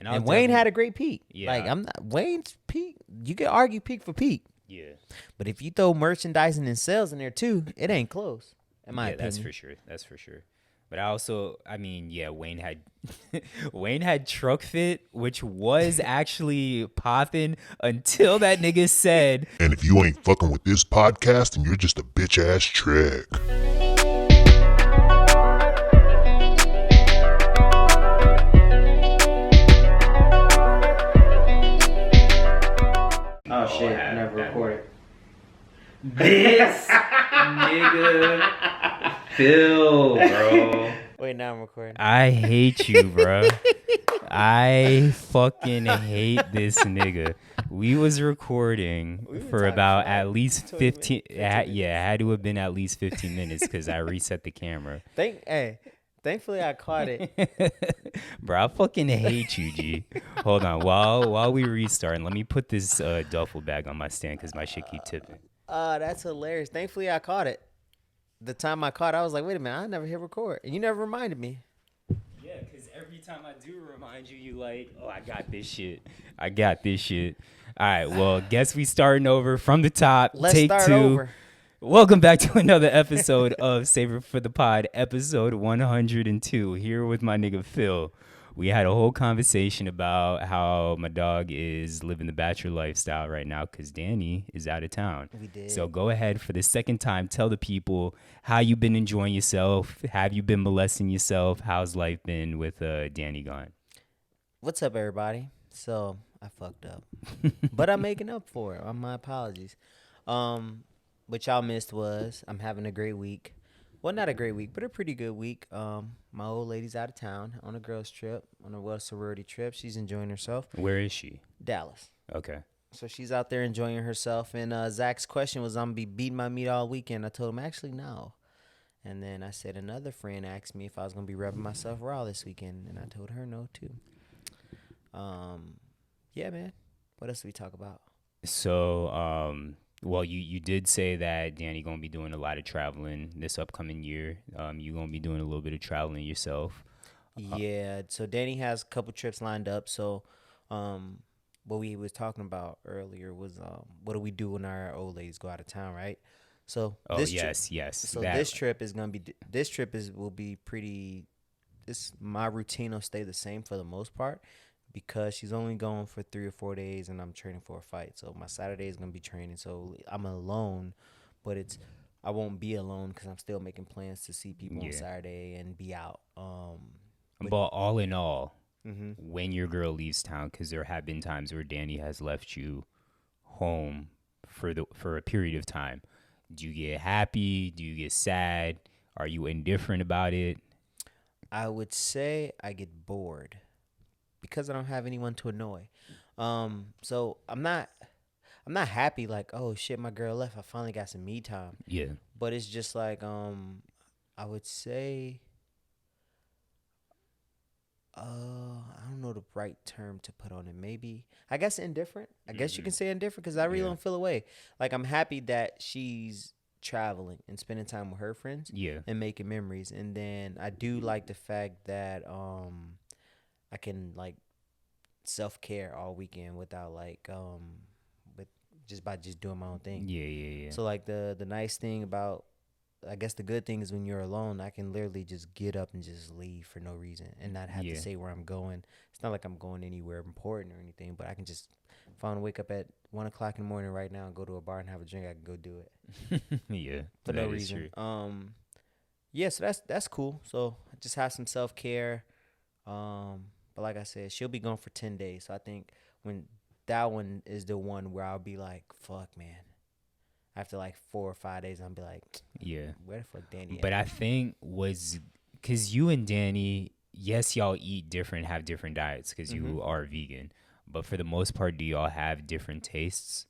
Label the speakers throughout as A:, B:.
A: And Wayne had a great peak.
B: Yeah.
A: Like I'm not Wayne's peak. You could argue peak for peak.
B: Yeah.
A: But if you throw merchandising and sales in there too, it ain't close. In my opinion.
B: That's for sure. That's for sure. But Wayne had Wayne had Trukfit, which was actually popping until that nigga said,
C: "And if you ain't fucking with this podcast, then you're just a bitch ass trick."
A: Oh shit, I never recorded.
B: "This nigga Phil, bro.
A: Wait, now I'm recording.
B: I hate you, bro. I fucking hate this nigga." We was recording for about at least 15. It had to have been at least 15 minutes because I reset the camera.
A: Thankfully I caught it.
B: Bro, I fucking hate you, G. Hold on, while we restarting, let me put this duffel bag on my stand because my shit keep tipping.
A: That's hilarious. Thankfully I caught it. The time I caught it, I was like, wait a minute, I never hit record. And you never reminded me.
B: Yeah, because every time I do remind you, you like, oh, I got this shit. All right, well, guess we starting over from the top.
A: Let's
B: Take
A: start
B: 2.
A: over.
B: Welcome back to another episode of Savor for the Pod, episode 102. Here with my nigga Phil. We had a whole conversation about how my dog is living the bachelor lifestyle right now because Danny is out of town.
A: We did.
B: So go ahead for the second time. Tell the people how you've been enjoying yourself. Have you been molesting yourself? How's life been with Danny gone?
A: What's up, everybody? So I fucked up, but I'm making up for it. My apologies. What y'all missed was I'm having a great week. Well, not a great week, but a pretty good week. My old lady's out of town on a girls trip, on a sorority trip. She's enjoying herself.
B: Where is she?
A: Dallas.
B: Okay.
A: So she's out there enjoying herself. And Zach's question was, I'm going to be beating my meat all weekend. I told him, actually, no. And then I said another friend asked me if I was going to be rubbing myself raw this weekend. And I told her no, too. Yeah, man. What else do we talk about?
B: So, well, you did say that Danny going to be doing a lot of traveling this upcoming year. You going to be doing a little bit of traveling yourself.
A: Yeah. So Danny has a couple trips lined up. So what we was talking about earlier was what do we do when our old ladies go out of town, right? So
B: yes.
A: So this trip will be pretty. My routine will stay the same for the most part because she's only going for 3 or 4 days and I'm training for a fight. So my Saturday is gonna be training. So I'm alone, but I won't be alone because I'm still making plans to see people on Saturday and be out.
B: But all in all,
A: mm-hmm.
B: when your girl leaves town, because there have been times where Danny has left you home for a period of time. Do you get happy? Do you get sad? Are you indifferent about it?
A: I would say I get bored because I don't have anyone to annoy. So I'm not happy like, oh shit, my girl left. I finally got some me time.
B: Yeah.
A: But it's just like I would say I don't know the right term to put on it. Maybe I guess indifferent. I guess you can say indifferent because I really don't feel away. Like I'm happy that she's traveling and spending time with her friends.
B: Yeah.
A: And making memories. And then I do like the fact that I can like self-care all weekend without like by doing my own thing.
B: Yeah.
A: So like the nice thing about, I guess the good thing is when you're alone, I can literally just get up and just leave for no reason and not have to say where I'm going. It's not like I'm going anywhere important or anything, but I can just, if I want to wake up at 1 o'clock in the morning right now and go to a bar and have a drink, I can go do it.
B: Yeah.
A: For no reason.
B: True.
A: Yeah, so that's cool. So I just have some self-care. But like I said, she'll be gone for 10 days. So I think when that one is the one where I'll be like, fuck, man. After like 4 or 5 days, I'll be like,
B: yeah.
A: Where the fuck Danny at?
B: But I think because you and Danny, yes, y'all eat different, have different diets because you are vegan. But for the most part, do y'all have different tastes?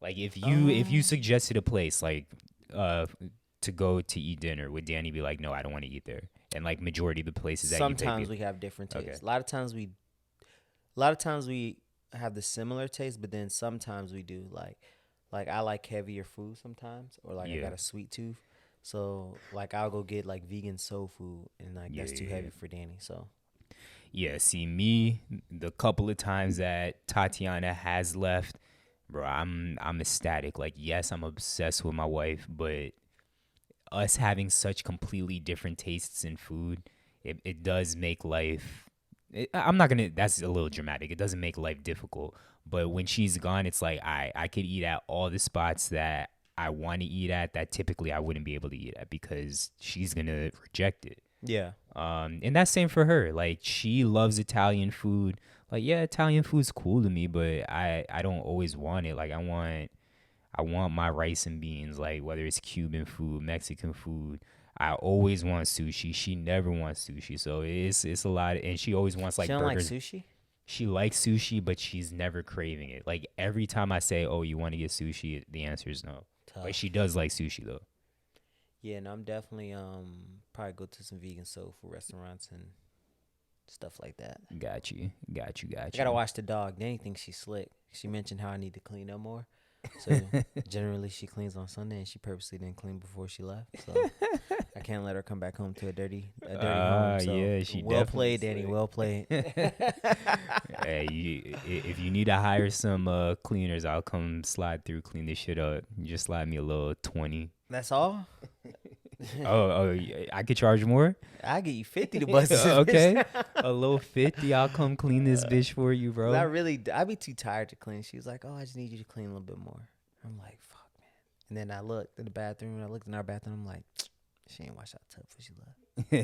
B: Like if you suggested a place like to go to eat dinner, would Danny be like, no, I don't want to eat there? And like majority of the places that
A: sometimes we have different tastes.
B: Okay.
A: A lot of times we have the similar taste, but then sometimes we do like I like heavier food sometimes, or like I got a sweet tooth, so like I'll go get like vegan soul food, and like that's too heavy for Danny. So
B: Yeah, see me, the couple of times that Tatiana has left, bro, I'm ecstatic. Like, yes, I'm obsessed with my wife, but us having such completely different tastes in food, it does make life. I'm not gonna. That's a little dramatic. It doesn't make life difficult, but when she's gone, it's like I could eat at all the spots that I want to eat at that typically I wouldn't be able to eat at because she's gonna reject it.
A: Yeah.
B: And that's same for her. Like she loves Italian food. Like yeah, Italian food's cool to me, but I don't always want it. Like I want my rice and beans. Like whether it's Cuban food, Mexican food. I always want sushi. She never wants sushi, so it's a lot. And she always wants like
A: She don't
B: burgers.
A: like sushi?
B: She likes sushi, but she's never craving it. Like every time I say, "Oh, you want to get sushi?" the answer is no.
A: Tough.
B: But she does like sushi though.
A: Yeah, and I'm definitely probably go to some vegan soul food restaurants and stuff like that.
B: Got you.
A: I gotta watch the dog. Danny thinks she's slick. She mentioned how I need to clean up more. So generally she cleans on Sunday, and she purposely didn't clean before she left. So I can't let her come back home to a dirty home. So
B: yeah, she
A: well
B: definitely
A: played, Danny.
B: slick.
A: Well played.
B: Hey, if you need to hire some cleaners, I'll come slide through, clean this shit up. You just slide me a little 20.
A: That's all.
B: Oh, I could charge more?
A: I get you 50 to bust this.
B: Okay. A little 50, I'll come clean this bitch for you, bro.
A: I'd be too tired to clean. She was like, "Oh, I just need you to clean a little bit more." I'm like, "Fuck, man." And then I looked in the bathroom, and I looked in our bathroom. I'm like, she ain't washed out the tub before she left.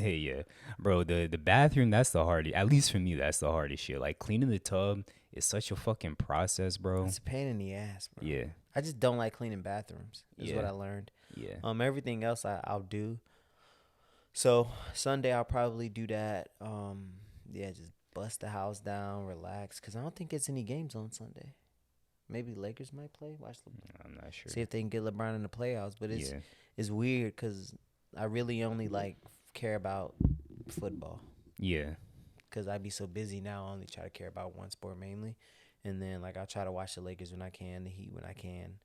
B: Yeah. Bro, the bathroom, that's the hardest. At least for me, that's the hardest shit. Like, cleaning the tub is such a fucking process, bro.
A: It's a pain in the ass, bro.
B: Yeah.
A: I just don't like cleaning bathrooms. Is what
B: Yeah.
A: I learned.
B: Yeah.
A: Everything else I'll do. So Sunday I'll probably do that. Yeah, just bust the house down, relax. Cause I don't think it's any games on Sunday. Maybe Lakers might play. Watch
B: I'm not sure.
A: see if they can get LeBron in the playoffs. But
B: Yeah.
A: it's weird because I really only like care about football.
B: Yeah.
A: Cause I be so busy now. I only try to care about one sport mainly, and then like I try to watch the Lakers when I can, the Heat when I can,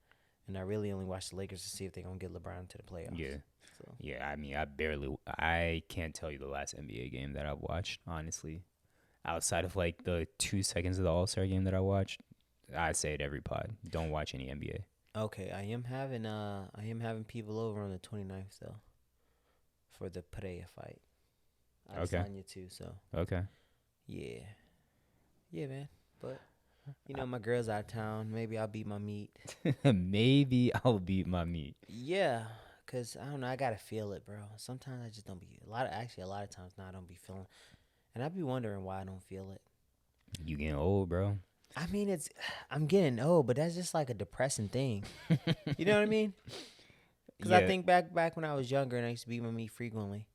A: and I really only watch the Lakers to see if they gonna get LeBron to the playoffs.
B: Yeah.
A: So.
B: Yeah, I mean, I can't tell you the last NBA game that I've watched, honestly. Outside of like the 2 seconds of the All-Star game that I watched, I say it every pod. Don't watch any NBA.
A: Okay, I am having people over on the 29th though, for the Pereira fight. I
B: Okay.
A: signed you too, so
B: Okay.
A: yeah, man. But you know, my girl's out of town. Maybe I'll beat my meat.
B: Maybe I'll beat my meat.
A: Yeah, cause I don't know. I gotta feel it, bro. Sometimes I just don't be a lot of times now I don't be feeling, and I be wondering why I don't feel it.
B: You getting old, bro.
A: I mean, I'm getting old, but that's just like a depressing thing. You know what I mean? Because I think back when I was younger and I used to beat my meat frequently.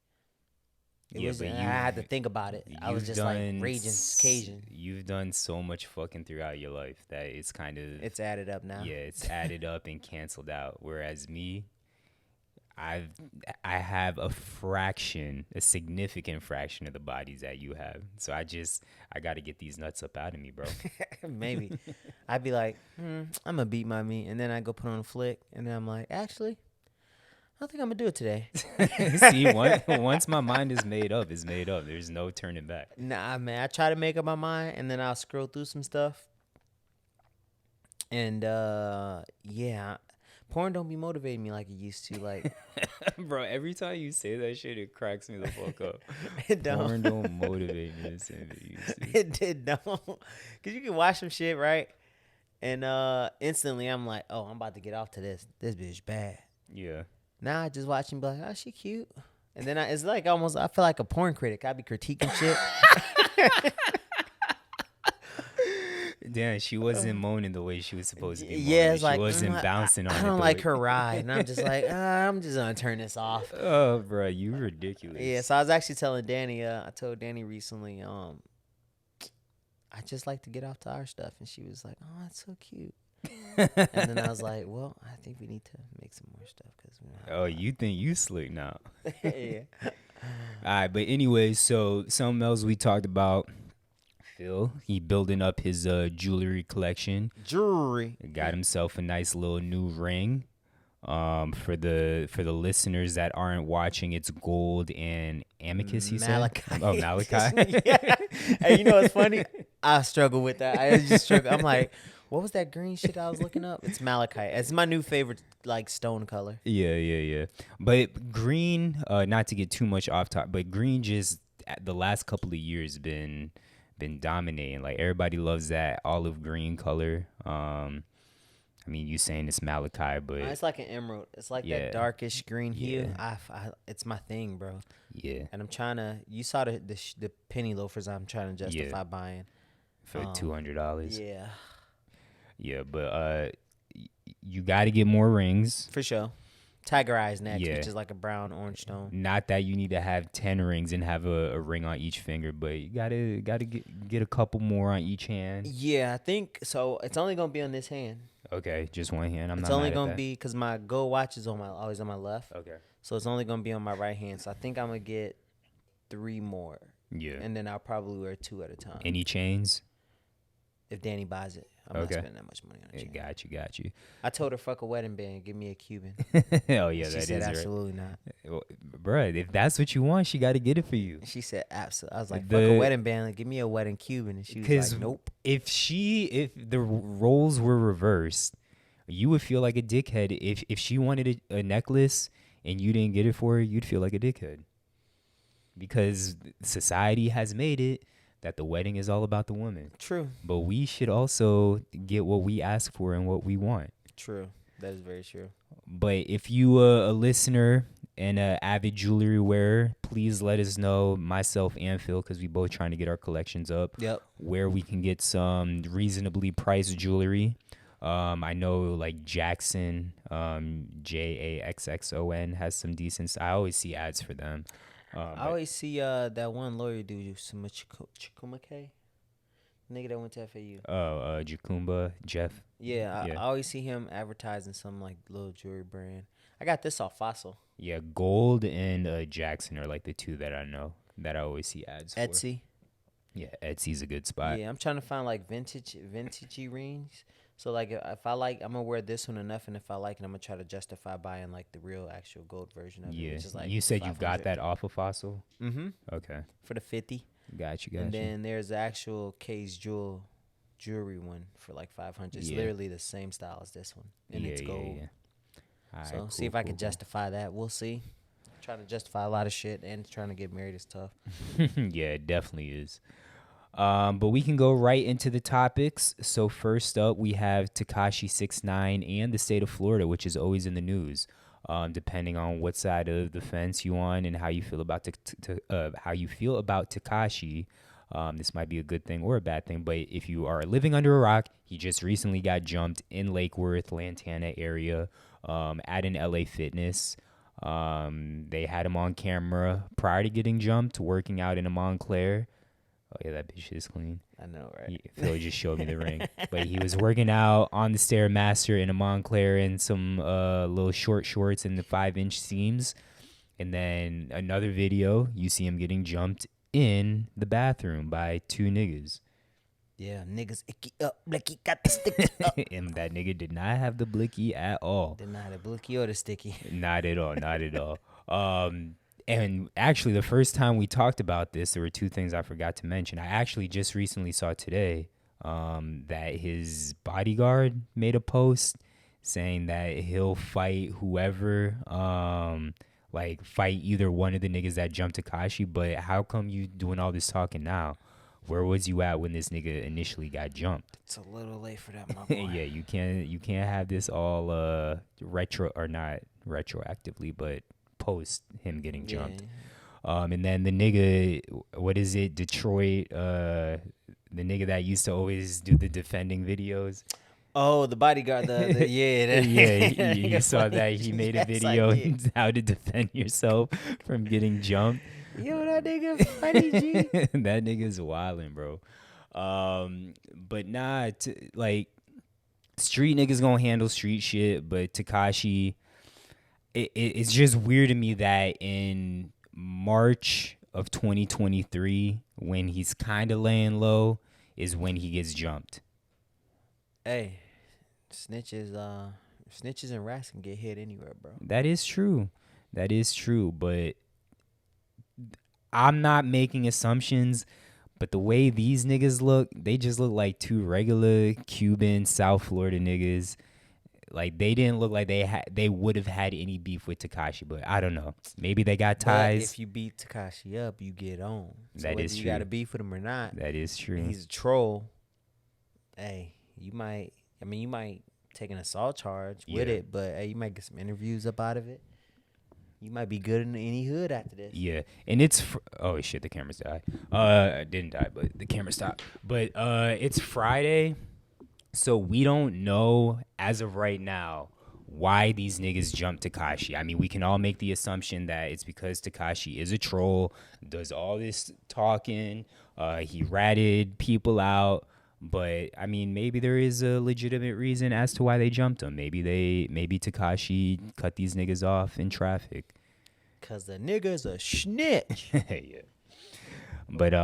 A: I had to think about it. I was just like raging Cajun.
B: You've done so much fucking throughout your life that it's kind of
A: It's added up now.
B: Yeah, it's added up and canceled out. Whereas me, I have a significant fraction of the bodies that you have. So I got to get these nuts up out of me, bro.
A: Maybe. I'd be like, I'm going to beat my meat. And then I go put on a flick. And then I'm like, actually, I think I'm going to do it today.
B: See, once my mind is made up, it's made up. There's no turning back.
A: Nah, man. I try to make up my mind. And then I'll scroll through some stuff. And, yeah. Porn don't be motivating me like it used to. Like,
B: bro, every time you say that shit, it cracks me the fuck up.
A: It don't.
B: Porn don't motivate me the same as it used to.
A: It don't. Because you can watch some shit, right? And instantly I'm like, oh, I'm about to get off to this. This bitch bad.
B: Yeah.
A: Now I just watch and be like, oh, she cute. And then it's like almost, I feel like a porn critic. I be critiquing shit.
B: Damn, she wasn't moaning the way she was supposed to be moaning.
A: Yeah, it's
B: she
A: like,
B: wasn't bouncing on it.
A: I don't like her ride. And I'm just like, I'm just going to turn this off.
B: Oh, bro, you ridiculous.
A: Yeah, so I was actually telling Danny, I told Danny recently, I just like to get off to our stuff. And she was like, oh, that's so cute. And then I was like, well, I think we need to make some more stuff.
B: Oh, you think you slick now.
A: Yeah.
B: All right, but anyway, so something else we talked about, Phil, he building up his jewelry collection.
A: Jewelry.
B: Got himself a nice little new ring. For the listeners that aren't watching, it's gold and amicus. He
A: Malachite.
B: said, "Oh, malachite."
A: Yeah. Hey, you know what's funny? I struggle with that. I just struggle. I'm like, what was that green shit I was looking up? It's malachite. It's my new favorite, like, stone color.
B: Yeah. But green, not to get too much off top, but green just the last couple of years been dominating. Like everybody loves that olive green color. I mean, you saying it's malachite, but
A: It's like an emerald. It's like
B: Yeah.
A: that darkish green hue.
B: Yeah.
A: It's my thing, bro.
B: yeah,
A: And I'm trying to. You saw the penny loafers I'm trying to justify buying.
B: for $200.
A: Yeah,
B: Yeah, but you got to get more rings.
A: for sure. Tiger eyes next,
B: Yeah.
A: which is like a brown orange stone.
B: Not that you need to have 10 rings and have a ring on each finger, but you gotta get a couple more on each hand.
A: Yeah, I think so. It's only gonna be on this hand.
B: Okay, just one hand. I'm
A: It's
B: not
A: only
B: mad at
A: gonna
B: that.
A: be because my gold watch is always on my left,
B: Okay.
A: so it's only gonna be on my right hand. So I think I'm gonna get 3 more,
B: Yeah.
A: and then I'll probably wear 2 at a time.
B: Any chains?
A: If Danny buys it, I'm not
B: Okay.
A: spending that much money on a chain.
B: Got you.
A: I told her fuck a wedding band, give me a Cuban.
B: Oh yeah,
A: She
B: that
A: said
B: is right.
A: absolutely not.
B: Well, bruh, if that's what you want, she got to get it for you.
A: She said absolutely. I was like, fuck
B: The-
A: a wedding band, give me a wedding Cuban, and she was
B: 'Cause
A: like, nope.
B: If the roles were reversed, you would feel like a dickhead. If she wanted a necklace and you didn't get it for her, you'd feel like a dickhead. Because society has made it that the wedding is all about the woman.
A: True,
B: But we should also get what we ask for and what we want.
A: true. That is very true.
B: But if you a listener and a avid jewelry wearer, please let us know, myself and Phil, because we both trying to get our collections up,
A: Yep.
B: where we can get some reasonably priced jewelry. I know like Jackson, JAXXON has some decent. I always see ads for them.
A: I always see that one lawyer dude, some Chikumake, nigga that went to FAU.
B: Jacumba, Jeff.
A: Yeah,
B: Yeah.
A: I always see him advertising some like little jewelry brand. I got this off Fossil.
B: Yeah, Gold and Jackson are like the two that I know that I always see ads for.
A: Etsy.
B: Yeah, Etsy's a good spot.
A: Yeah, I'm trying to find like vintagey rings. So like if I like, I'm gonna wear this one enough, and if I like it, I'm gonna try to justify buying like the real actual gold version of it.
B: Yeah,
A: Which is like
B: you said you got
A: 500.
B: that off of Fossil.
A: Mm-hmm.
B: Okay,
A: For the 50.
B: got you.
A: And then there's the actual K's jewelry one for like 500. It's
B: Yeah.
A: literally the same style as this one, and it's gold.
B: Alright,
A: So see
B: cool,
A: if I
B: cool,
A: can justify that. We'll see. Trying to justify a lot of shit, and trying to get married is tough.
B: cool. Yeah, it definitely is. But we can go right into the topics. So first up, we have Tekashi 6ix9ine and the state of Florida, which is always in the news. Depending on what side of the fence you on and how you feel about Tekashi, this might be a good thing or a bad thing. But if you are living under a rock, he just recently got jumped in Lake Worth, Lantana area, at an LA Fitness. They had him on camera prior to getting jumped, working out in a Montclair. Oh yeah, that bitch is clean.
A: I know, right?
B: Phil just showed me the ring. But he was working out on the Stairmaster in a Montclair in some little short shorts and the 5-inch seams. And then another video, you see him getting jumped in the bathroom by 2 niggas.
A: Yeah, niggas icky up, blicky got the sticky up.
B: And that nigga did not have the blicky at all.
A: Did not the blicky or the sticky.
B: Not at all. Not at all. And actually, the first time we talked about this, there were 2 things I forgot to mention. I actually just recently saw today that his bodyguard made a post saying that he'll fight whoever, like fight either one of the niggas that jumped Tekashi. But how come you doing all this talking now? Where was you at when this nigga initially got jumped?
A: It's a little late for that, my boy.
B: Yeah, you can't have this all not retroactively, but post him getting jumped.
A: Yeah.
B: And then the nigga, what is it, Detroit, the nigga that used to always do the defending videos.
A: Oh, the bodyguard, yeah.
B: Yeah, you saw that he made a
A: Yes, I
B: video
A: did.
B: how to defend yourself from getting jumped.
A: Yo, that nigga funny, G.
B: That nigga's wildin', bro. But nah, like, street niggas gonna handle street shit, but Tekashi, it's just weird to me that in March of 2023, when he's kind of laying low, is when he gets jumped.
A: Hey, snitches, Snitches and rats can get hit anywhere, bro.
B: That is true. That is true. But I'm not making assumptions. But the way these niggas look, they just look like two regular Cuban South Florida niggas. Like they didn't look like they would have had any beef with Tekashi. But I don't know. Maybe they got ties.
A: But if you beat Tekashi up, you get on. So
B: That
A: whether
B: is
A: you
B: true.
A: got to beef with him or not.
B: That is true.
A: He's a troll. Hey, you might take an assault charge with it, but hey, you might get some interviews up out of it. You might be good in any hood after this.
B: Yeah, and it's oh shit, the camera's died. It didn't die, but the camera stopped. But it's Friday, so we don't know as of right now why these niggas jumped Tekashi. I mean, we can all make the assumption that it's because Tekashi is a troll, does all this talking, he ratted people out. But I mean, maybe there is a legitimate reason as to why they jumped him. Maybe Tekashi cut these niggas off in traffic.
A: Cause the nigga's a snitch.
B: Yeah. But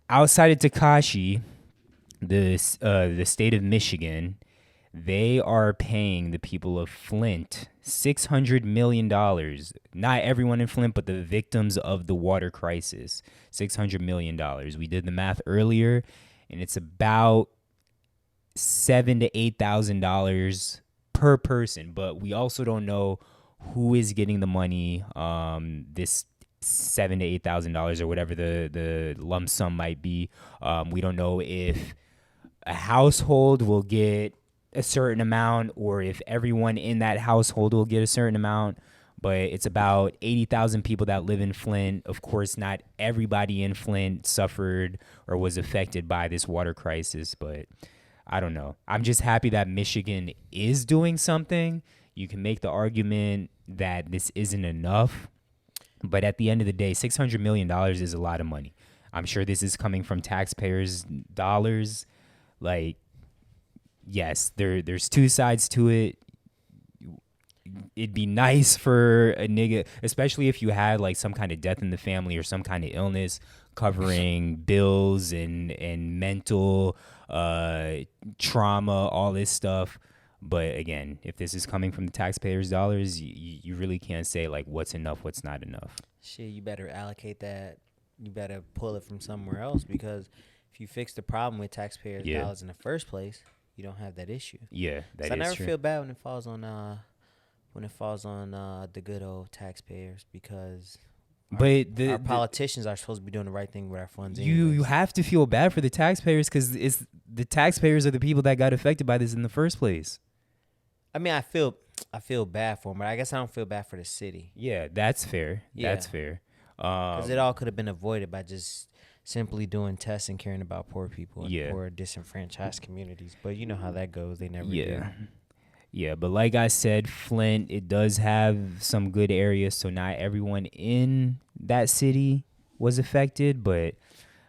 B: outside of Tekashi, the state of Michigan, they are paying the people of Flint $600 million. Not everyone in Flint, but the victims of the water crisis. $600 million. We did the math earlier, and it's about $7,000 to $8,000 per person. But we also don't know who is getting the money. This $7,000 to $8,000 or whatever the lump sum might be. We don't know if a household will get a certain amount or if everyone in that household will get a certain amount, but it's about 80,000 people that live in Flint. Of course, not everybody in Flint suffered or was affected by this water crisis, but I don't know. I'm just happy that Michigan is doing something. You can make the argument that this isn't enough, but at the end of the day, $600 million is a lot of money. I'm sure this is coming from taxpayers' dollars. Like, yes, there's two sides to it. It'd be nice for a nigga, especially if you had like some kind of death in the family or some kind of illness, covering bills and mental trauma, all this stuff. But again, if this is coming from the taxpayers' dollars, you really can't say like what's enough, what's not enough.
A: Shit, you better allocate that. You better pull it from somewhere else, because if you fix the problem with taxpayers' dollars in the first place, you don't have that issue.
B: Yeah, that is
A: I never
B: true.
A: feel bad when it falls on the good old taxpayers, because our politicians are supposed to be doing the right thing with our funds.
B: You have to feel bad for the taxpayers because it's the taxpayers are the people that got affected by this in the first place.
A: I mean, I feel bad for them, but I guess I don't feel bad for the city.
B: Yeah, that's fair.
A: Yeah.
B: That's fair.
A: Because it all could have been avoided by just simply doing tests and caring about poor people and poor disenfranchised communities. But you know how that goes. They never do.
B: Yeah, but like I said, Flint, it does have some good areas, so not everyone in that city was affected. But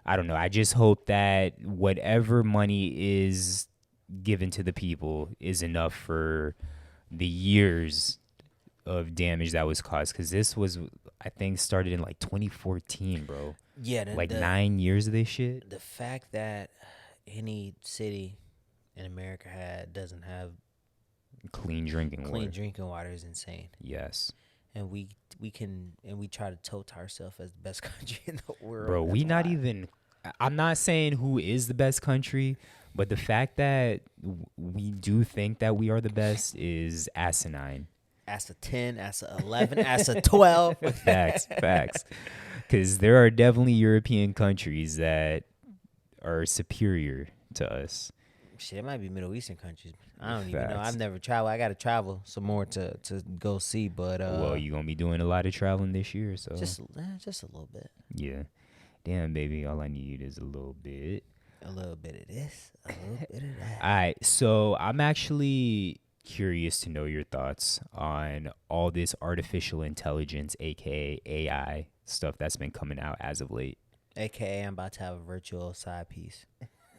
B: I don't know. I just hope that whatever money is given to the people is enough for the years of damage that was caused, because this was, I think, started in like 2014, bro.
A: Yeah,
B: 9 years of this shit.
A: The fact that any city in America doesn't have
B: clean drinking
A: water is insane.
B: Yes.
A: And we try to tote ourselves as the best country in the world.
B: Bro, we not even, I'm not saying who is the best country, but the fact that we do think that we are the best is asinine.
A: As a 10, as a 11, as a 12.
B: Facts. Because there are definitely European countries that are superior to us.
A: Shit, it might be Middle Eastern countries. I don't even know. I've never traveled. I got to travel some more to go see. But
B: well, you're going to be doing a lot of traveling this year, so.
A: Just a little bit.
B: Yeah. Damn, baby, all I need is a little bit.
A: A little bit of this, a little bit of that.
B: All right, so I'm actually curious to know your thoughts on all this artificial intelligence, aka AI stuff that's been coming out as of late.
A: AKA, I'm about to have a virtual side piece.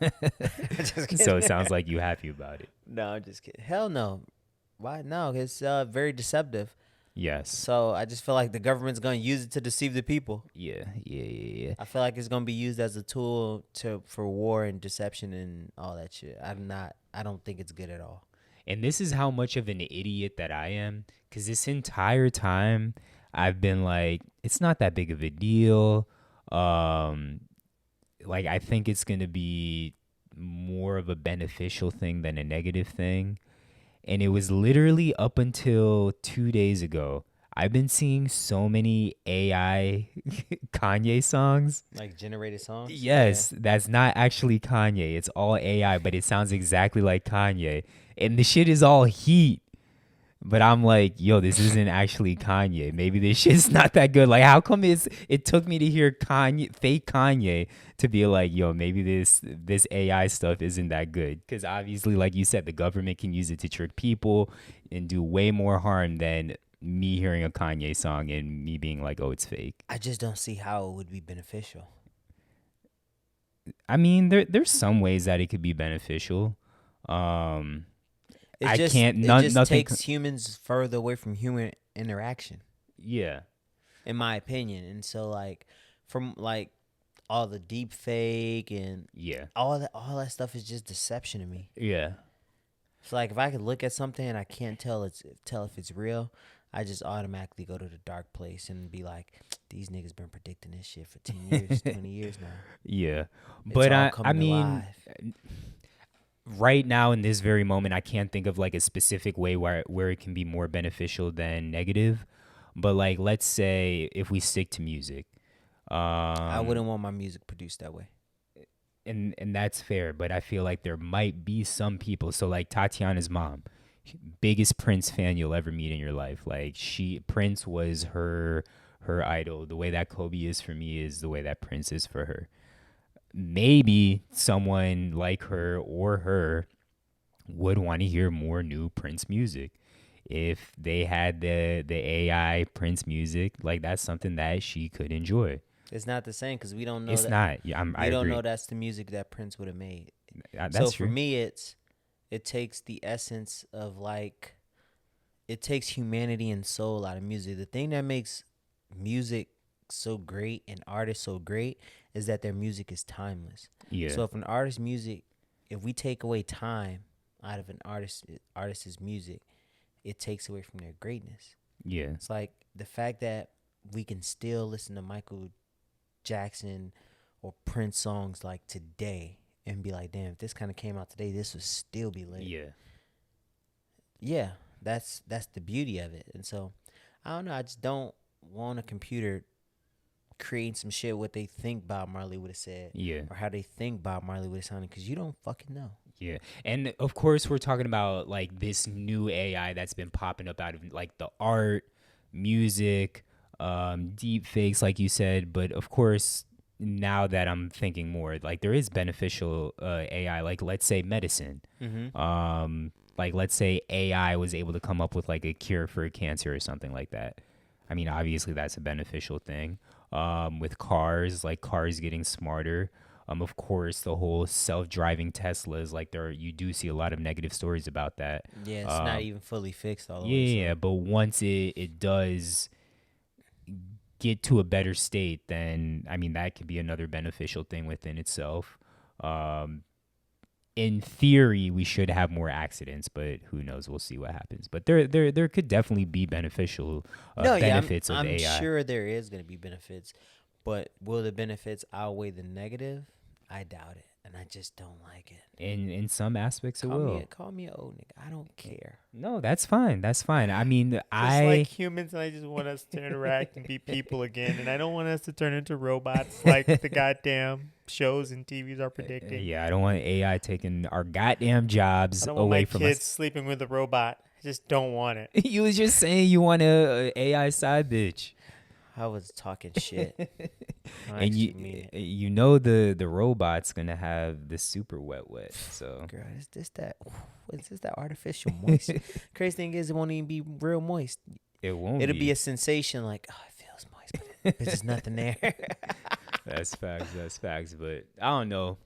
B: So it sounds like you happy about it.
A: No, I'm just kidding. Hell no. Why? No, it's very deceptive.
B: Yes.
A: So I just feel like the government's going to use it to deceive the people.
B: Yeah.
A: I feel like it's going to be used as a tool for war and deception and all that shit. I don't think it's good at all.
B: And this is how much of an idiot that I am, because this entire time I've been like, it's not that big of a deal. Like, I think it's going to be more of a beneficial thing than a negative thing. And it was literally up until 2 days ago. I've been seeing so many AI Kanye songs.
A: Like generated songs?
B: Yes, that's not actually Kanye. It's all AI, but it sounds exactly like Kanye. And the shit is all heat. But I'm like, yo, this isn't actually Kanye. Maybe this shit's not that good. Like, how come it took me to hear Kanye, fake Kanye, to be like, yo, maybe this AI stuff isn't that good? Because obviously, like you said, the government can use it to trick people and do way more harm than me hearing a Kanye song and me being like, oh, it's fake.
A: I just don't see how it would be beneficial.
B: I mean, there's some ways that it could be beneficial.
A: It
B: I
A: just,
B: can't.
A: it
B: None,
A: just
B: nothing.
A: takes humans further away from human interaction,
B: Yeah.
A: in my opinion. And so, like, from like all the deep fake and
B: Yeah.
A: all that stuff is just deception to me.
B: Yeah.
A: So, like, if I could look at something and I can't tell if it's real, I just automatically go to the dark place and be like, these niggas been predicting this shit for 10 years, 20 years now.
B: Yeah.
A: It's
B: But
A: all
B: I
A: coming
B: mean,
A: alive.
B: right now in this very moment, I can't think of like a specific way where it can be more beneficial than negative. But like, let's say if we stick to music,
A: I wouldn't want my music produced that way.
B: and that's fair. But I feel like there might be some people. So like Tatiana's mom, biggest Prince fan you'll ever meet in your life. Like Prince was her idol. The way that Kobe is for me is the way that Prince is for her. Maybe someone like her or her would want to hear more new Prince music. If they had the AI Prince music, like that's something that she could enjoy.
A: It's not the same because we don't know.
B: It's not. Yeah, I
A: we don't
B: agree.
A: know that's the music that Prince would have made.
B: That's
A: so
B: true.
A: for me, it takes the essence of like, it takes humanity and soul out of music. The thing that makes music so great and artists so great is that their music is timeless.
B: Yeah.
A: So if if we take away time out of an artist's music, it takes away from their greatness.
B: Yeah.
A: It's like the fact that we can still listen to Michael Jackson or Prince songs like today and be like, damn, if this kind of came out today, this would still be lit.
B: Yeah.
A: Yeah, that's the beauty of it. And so, I don't know. I just don't want a computer creating some shit what they think Bob Marley would have said.
B: Yeah.
A: Or how they think Bob Marley would have sounded, because you don't fucking know.
B: Yeah. And of course, we're talking about like this new AI that's been popping up out of like the art, music, deep fakes, like you said. But of course, now that I'm thinking more, like there is beneficial AI, like let's say medicine.
A: Mm-hmm.
B: Like let's say AI was able to come up with like a cure for cancer or something like that. I mean, obviously that's a beneficial thing. With cars, like cars getting smarter. Of course, the whole self-driving Teslas, like you do see a lot of negative stories about that.
A: Yeah, it's not even fully fixed all the way.
B: Yeah, but once it does get to a better state, then I mean that could be another beneficial thing within itself. In theory, we should have more accidents, but who knows? We'll see what happens. But there could definitely be beneficial benefits of AI.
A: I'm sure there is going to be benefits, but will the benefits outweigh the negative? I doubt it, and I just don't like it.
B: In some aspects, it will.
A: Call me an old nigga. I don't care.
B: No, that's fine. That's fine. I mean,
D: Just like humans, and I just want us to interact and be people again, and I don't want us to turn into robots like the goddamn shows and TVs are predicting.
B: Yeah, I don't want AI taking our goddamn jobs
D: I don't want
B: away
D: my
B: from
D: kids
B: us.
D: sleeping with a robot. I just don't want it.
B: You was just saying you want a AI side bitch.
A: I was talking shit.
B: And you know the robot's gonna have the super wet. So
A: girl, is this that artificial moist? Crazy thing is, it won't even be real moist.
B: it won't.
A: It'll be a sensation like, oh, it feels moist, but there's nothing there.
B: That's facts. That's facts. But I don't know.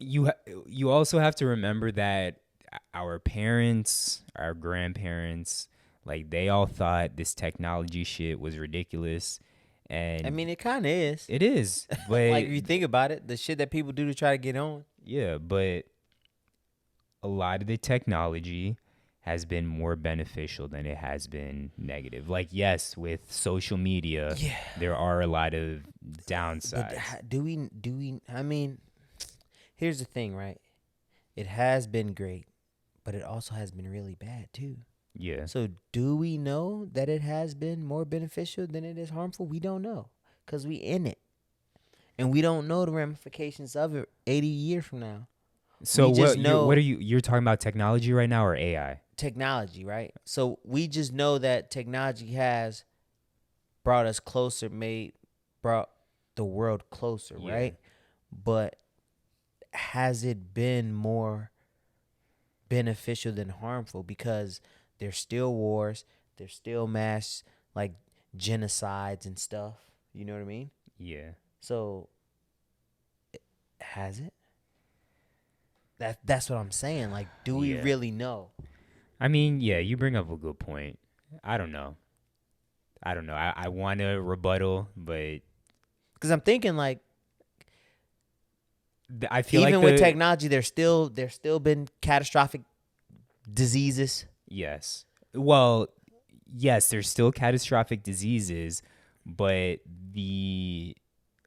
B: You also have to remember that our parents, our grandparents, like they all thought this technology shit was ridiculous. And
A: I mean, it kind of is.
B: it is, but
A: Like, if you think about it, the shit that people do to try to get on.
B: yeah, but a lot of the technology has been more beneficial than it has been negative. Like, yes, with social media,
A: Yeah.
B: there are a lot of
A: But
B: downsides.
A: do we? I mean, here's the thing, right? It has been great, but it also has been really bad too.
B: Yeah.
A: So do we know that it has been more beneficial than it is harmful? We don't know because we in it, and we don't know the ramifications of it 80 years from now.
B: So
A: We just
B: what
A: know
B: are you're talking about technology right now or AI?
A: technology, right? So we just know that technology has brought us closer, brought the world closer,
B: Yeah.
A: right? But has it been more beneficial than harmful? Because there's still wars, there's still mass like genocides and stuff. You know what I mean?
B: Yeah.
A: So has it? That's what I'm saying. Like, do we
B: Yeah.
A: really know?
B: I mean, yeah, you bring up a good point. I don't know. I want to rebuttal, but
A: Because I'm thinking like
B: I feel
A: even
B: like
A: with technology, there's still been catastrophic diseases.
B: yes. Well, yes, there's still catastrophic diseases, but the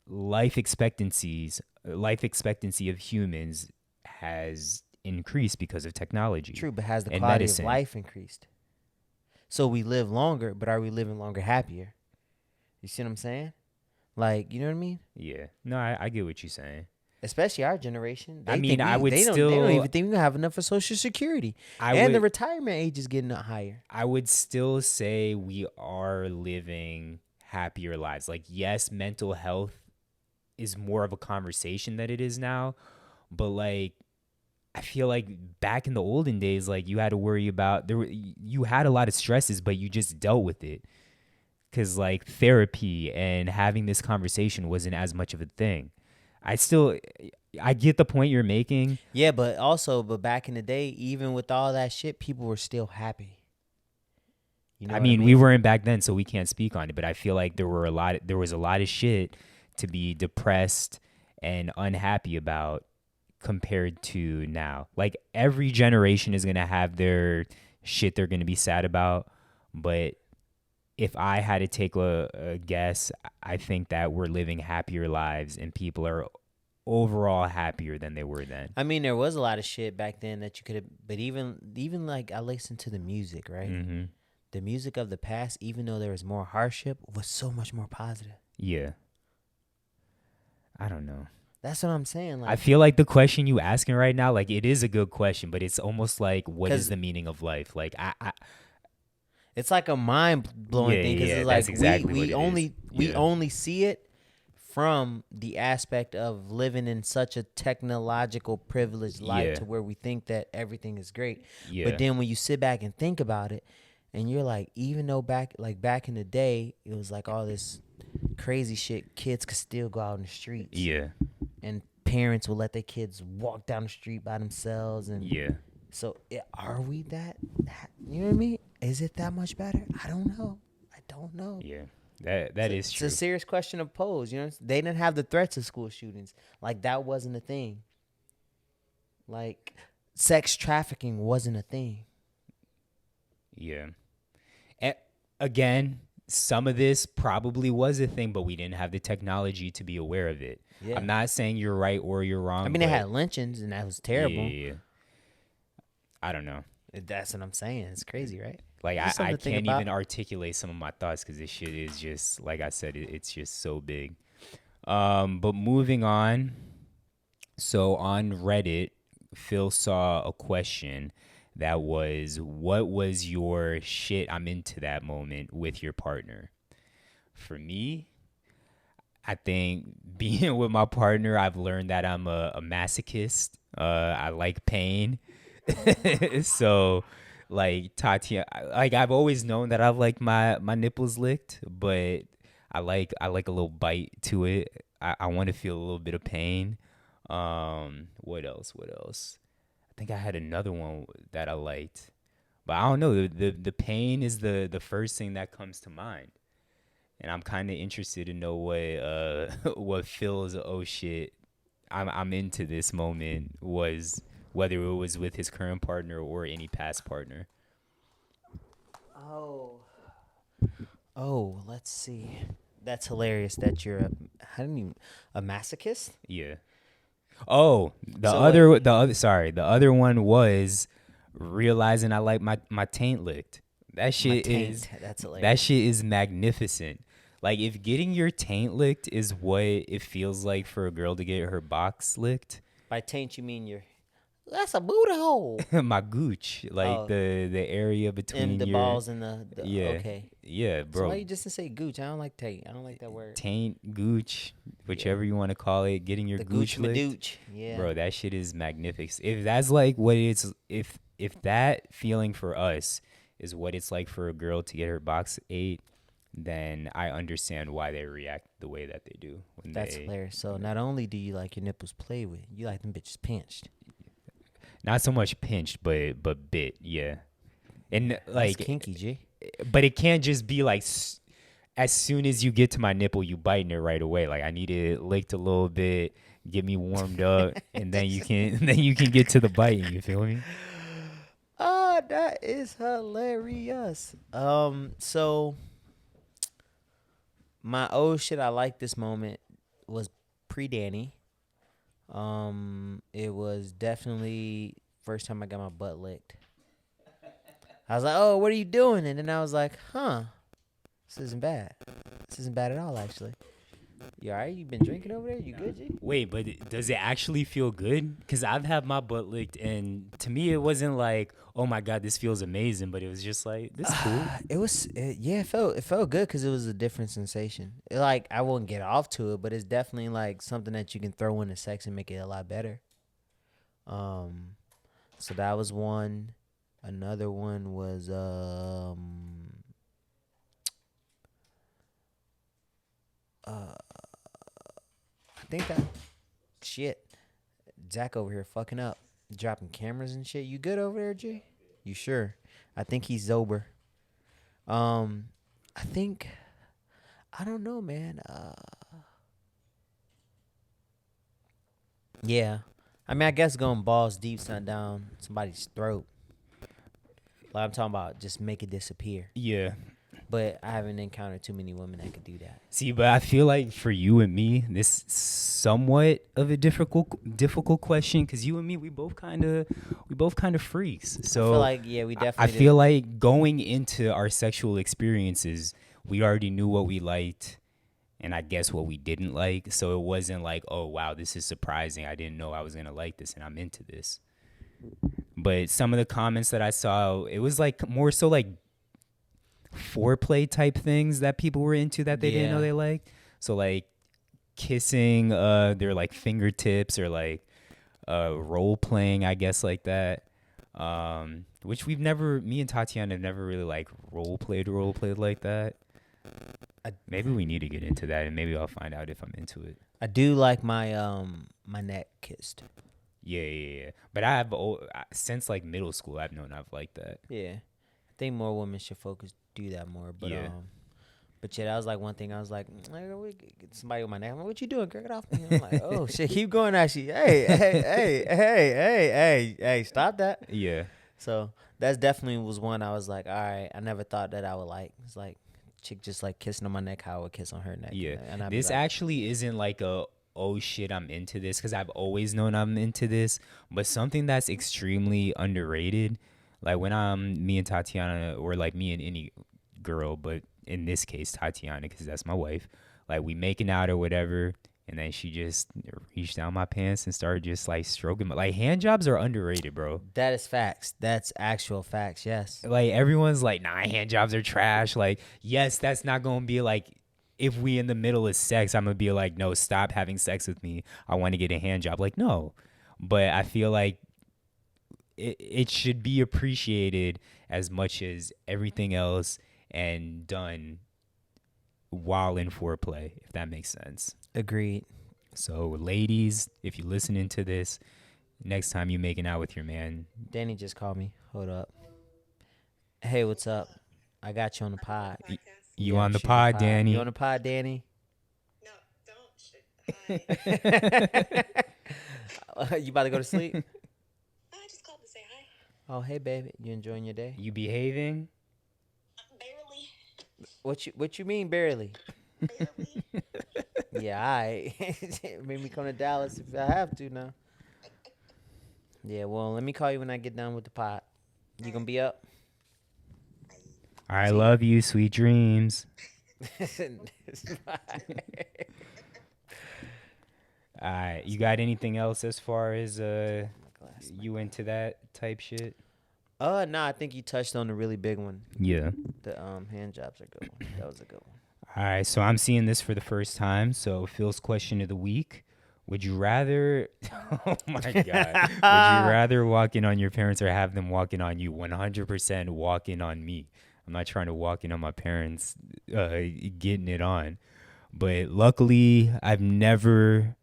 B: life expectancy of humans has increased because of technology
A: True, but has the
B: and
A: quality of
B: medicine.
A: life increased? So we live longer, but are we living longer happier? You see what I'm saying? Like, you know what I mean?
B: Yeah. No, I get what you're saying.
A: Especially our generation.
B: I
A: They
B: mean,
A: think
B: I would
A: they don't
B: still
A: even think we have enough for Social Security.
B: I
A: And the
B: would
A: retirement age is getting higher.
B: I would still say we are living happier lives. Like, yes, mental health is more of a conversation than it is now, but like I feel like back in the olden days, like you had to worry about you had a lot of stresses, but you just dealt with it because like therapy and having this conversation wasn't as much of a thing. I still I get the point you're making.
A: Yeah, but back in the day, even with all that shit, people were still happy. You know
B: I
A: what I
B: mean, we
A: mean?
B: weren't back then, so we can't speak on it. But I feel like there was a lot of shit to be depressed and unhappy about compared to now. Like every generation is gonna have their shit they're gonna be sad about. But if I had to take a guess, I think that we're living happier lives and people are overall happier than they were then.
A: I mean, there was a lot of shit back then that you could have, but even like I listened to the music, right?
B: Mm-hmm.
A: The music of the past, even though there was more hardship, was so much more positive.
B: Yeah. I don't know.
A: That's what I'm saying.
B: I
A: Like,
B: feel like the question you asking right now, like it is a good question, but it's almost like, what is
A: 'cause
B: the meaning of life? Like
A: it's like a mind blowing
B: yeah,
A: thing because
B: yeah,
A: it's
B: that's
A: like
B: exactly what it is.
A: we
B: Yeah,
A: only see it from the aspect of living in such a technological privileged life
B: yeah,
A: to where we think that everything is great. But
B: yeah,
A: then when you sit back and think about it, and you're like, even though back in the day, it was like all this crazy shit, kids could still go out in the streets,
B: yeah,
A: and parents will let their kids walk down the street by themselves, and
B: yeah,
A: so are we you know what I mean? Is it that much better? I don't know.
B: yeah. That is
A: It's
B: true.
A: a serious question to pose. You know, they didn't have the threats of school shootings. Like that wasn't a thing. Like sex trafficking wasn't a thing.
B: Yeah. And again, some of this probably was a thing, but we didn't have the technology to be aware of it.
A: Yeah.
B: I'm not saying you're right or you're wrong.
A: I mean, they
B: but
A: had lynchings, and that was terrible.
B: yeah. I don't know.
A: That's what I'm saying. It's crazy, right?
B: Like
A: Just
B: I
A: something to think
B: can't
A: about.
B: even articulate some of my thoughts because this shit is just like I said, it's just so big. But moving on. So on Reddit, Phil saw a question that was, "What was your shit I'm into that moment with your partner?" For me, I think being with my partner, I've learned that I'm a masochist. I like pain. So like Tatiana, like I've always known that I like my nipples licked, but I like a little bite to it. I want to feel a little bit of pain. What else? What else? I think I had another one that I liked, but I don't know. The pain is the first thing that comes to mind, and I'm kind of interested to know what what Phil's oh shit I'm into this moment was whether it was with his current partner or any past partner.
A: Oh, let's see. That's hilarious that you're a masochist?
B: Yeah. Oh, the
A: So
B: other one was realizing I like my taint licked. That shit is
A: That's hilarious.
B: that shit is magnificent. Like if getting your taint licked is what it feels like for a girl to get her box licked.
A: By taint, you mean that's a booty hole.
B: My gooch, like the area between
A: And the
B: your
A: balls and the
B: yeah,
A: okay.
B: yeah,
A: So
B: bro.
A: why you just didn't say gooch? I don't like taint. I don't like that word.
B: Taint, gooch, whichever you want to call it, getting your
A: The
B: gooch
A: gooch
B: licked.
A: madooch. Yeah.
B: Bro, that shit is magnificent. If that's like what it's if that feeling for us is what it's like for a girl to get her box ate, then I understand why they react the way that they do.
A: That's hilarious. So not only do you like your nipples played with, you like them bitches pinched.
B: Not so much pinched, but bit, yeah. And like
A: That's kinky, G.
B: but it can't just be like as soon as you get to my nipple, you biting it right away. Like I need it licked a little bit, get me warmed up, and then you can get to the biting. You feel me?
A: Oh, that is hilarious. So my oh shit, I like this moment was pre-Danny. It was definitely first time I got my butt licked. I was like, oh, what are you doing? And then I was like, huh, this isn't bad. This isn't bad at all, actually. You all right? You been drinking over there? You good, G?
B: Wait, but does it actually feel good? Because I've had my butt licked, and to me, it wasn't like, oh my god, this feels amazing. But it was just like, this is cool.
A: It felt good because it was a different sensation. Like I wouldn't get off to it, but it's definitely like something that you can throw into sex and make it a lot better. So that was one. Another one was I think that shit. Zach over here fucking up, dropping cameras and shit. You good over there, G? You sure? I think he's sober. I think I don't know, man. Yeah. I mean, I guess going balls deep, son, down somebody's throat. Like I'm talking about, just make it disappear.
B: Yeah.
A: But I haven't encountered too many women that could do that.
B: See, but I feel like for you and me, this is somewhat of a difficult question because you and me, we both kind of freaks. So
A: I feel like we definitely.
B: I feel like going into our sexual experiences, we already knew what we liked, and I guess what we didn't like. So it wasn't like, oh wow, this is surprising. I didn't know I was gonna like this, and I'm into this. But some of the comments that I saw, it was like more so like foreplay type things that people were into that they didn't know they liked. So like kissing their like fingertips or like role playing, I guess, like that. Which me and Tatiana have never really like role played like that. Maybe we need to get into that, and maybe I'll find out if I'm into it.
A: I do like my my neck kissed.
B: Yeah. But I have since like middle school, I've known I've liked that.
A: Yeah, I think more women should do that more. But but that was like one thing. I was like, somebody with my neck. I'm like, what you doing, girl? Get off me. I'm like, oh shit, keep going. Actually, hey, stop that.
B: Yeah.
A: So that's definitely was one I was like, all right, I never thought that I would like. It's like chick just like kissing on my neck, how I would kiss on her neck.
B: Yeah.
A: And
B: This actually isn't like a oh shit, I'm into this, because I've always known I'm into this, but something that's extremely underrated, like when me and Tatiana, or like me and any girl, but in this case Tatiana, because that's my wife, like we making out or whatever, and then she just reached down my pants and started just like stroking my, like hand jobs are underrated, bro.
A: That is facts. That's actual facts. Yes.
B: Like everyone's like, nah, hand jobs are trash. Like, yes, that's not gonna be like, if we in the middle of sex, I'm gonna be like, no, stop having sex with me, I want to get a hand job. Like, no. But I feel like it should be appreciated as much as everything else, and done while in foreplay, if that makes sense.
A: Agreed.
B: So ladies, if you're listening to this, next time you making out with your man.
A: Danny just called me. Hold up. Hey, what's up? I got you on the pod.
B: You on the pod, Danny?
A: You on the pod, Danny?
E: No, don't. Hi.
A: You about to go to sleep? Oh, hey, baby. You enjoying your day?
B: You behaving?
E: Barely.
A: What you mean barely?
E: Barely.
A: Yeah, I made me come to Dallas if I have to now. Yeah, well, let me call you when I get done with the pot. You gonna be up?
B: I
A: See?
B: love you, sweet dreams. You got anything else as far as you into that type shit?
A: No, I think you touched on a really big one.
B: Yeah.
A: The hand jobs are a good one. That was a good one.
B: All right, so I'm seeing this for the first time. So Phil's question of the week: would you rather? Oh my god! Would you rather walk in on your parents or have them walk in on you? 100% walk in on me. I'm not trying to walk in on my parents getting it on. But luckily, I've never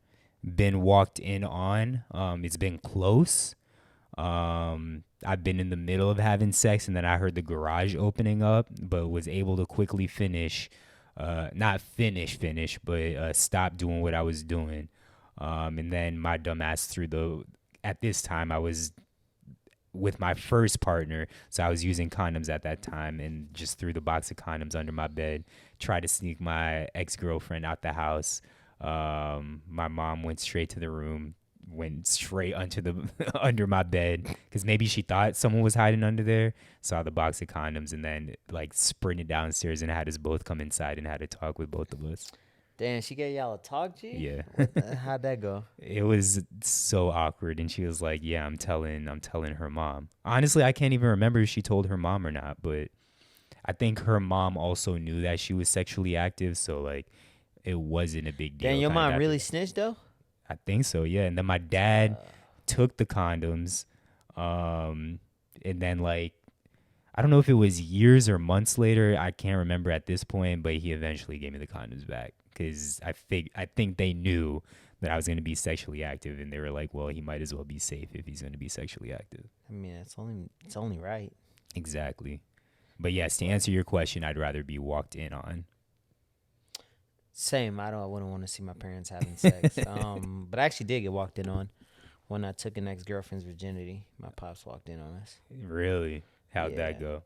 B: been walked in on. It's been close. I've been in the middle of having sex, and then I heard the garage opening up, but was able to quickly finish. Not finish, but stop doing what I was doing. And then my dumb ass at this time, I was with my first partner, so I was using condoms at that time, and just threw the box of condoms under my bed, tried to sneak my ex-girlfriend out the house. My mom went straight to the room, went straight under my bed, because maybe she thought someone was hiding under there, saw the box of condoms, and then like sprinted downstairs and had us both come inside and had a talk with both of us.
A: Damn, she gave y'all a talk, G?
B: Yeah.
A: How'd that go?
B: It was so awkward, and she was like, "Yeah, I'm telling her mom." Honestly, I can't even remember if she told her mom or not, but I think her mom also knew that she was sexually active, so like it wasn't a big deal.
A: Damn, your
B: Kinda
A: mom
B: got
A: really snitched though?
B: I think so, yeah. And then my dad took the condoms, and then like I don't know if it was years or months later. I can't remember at this point, but he eventually gave me the condoms back, because I think they knew that I was going to be sexually active, and they were like, well, he might as well be safe if he's going to be sexually active.
A: I mean, it's only right.
B: Exactly. But yes, to answer your question, I'd rather be walked in on.
A: Same. I wouldn't want to see my parents having sex. But I actually did get walked in on when I took an ex-girlfriend's virginity. My pops walked in on us.
B: Really? How'd
A: Yeah.
B: that go?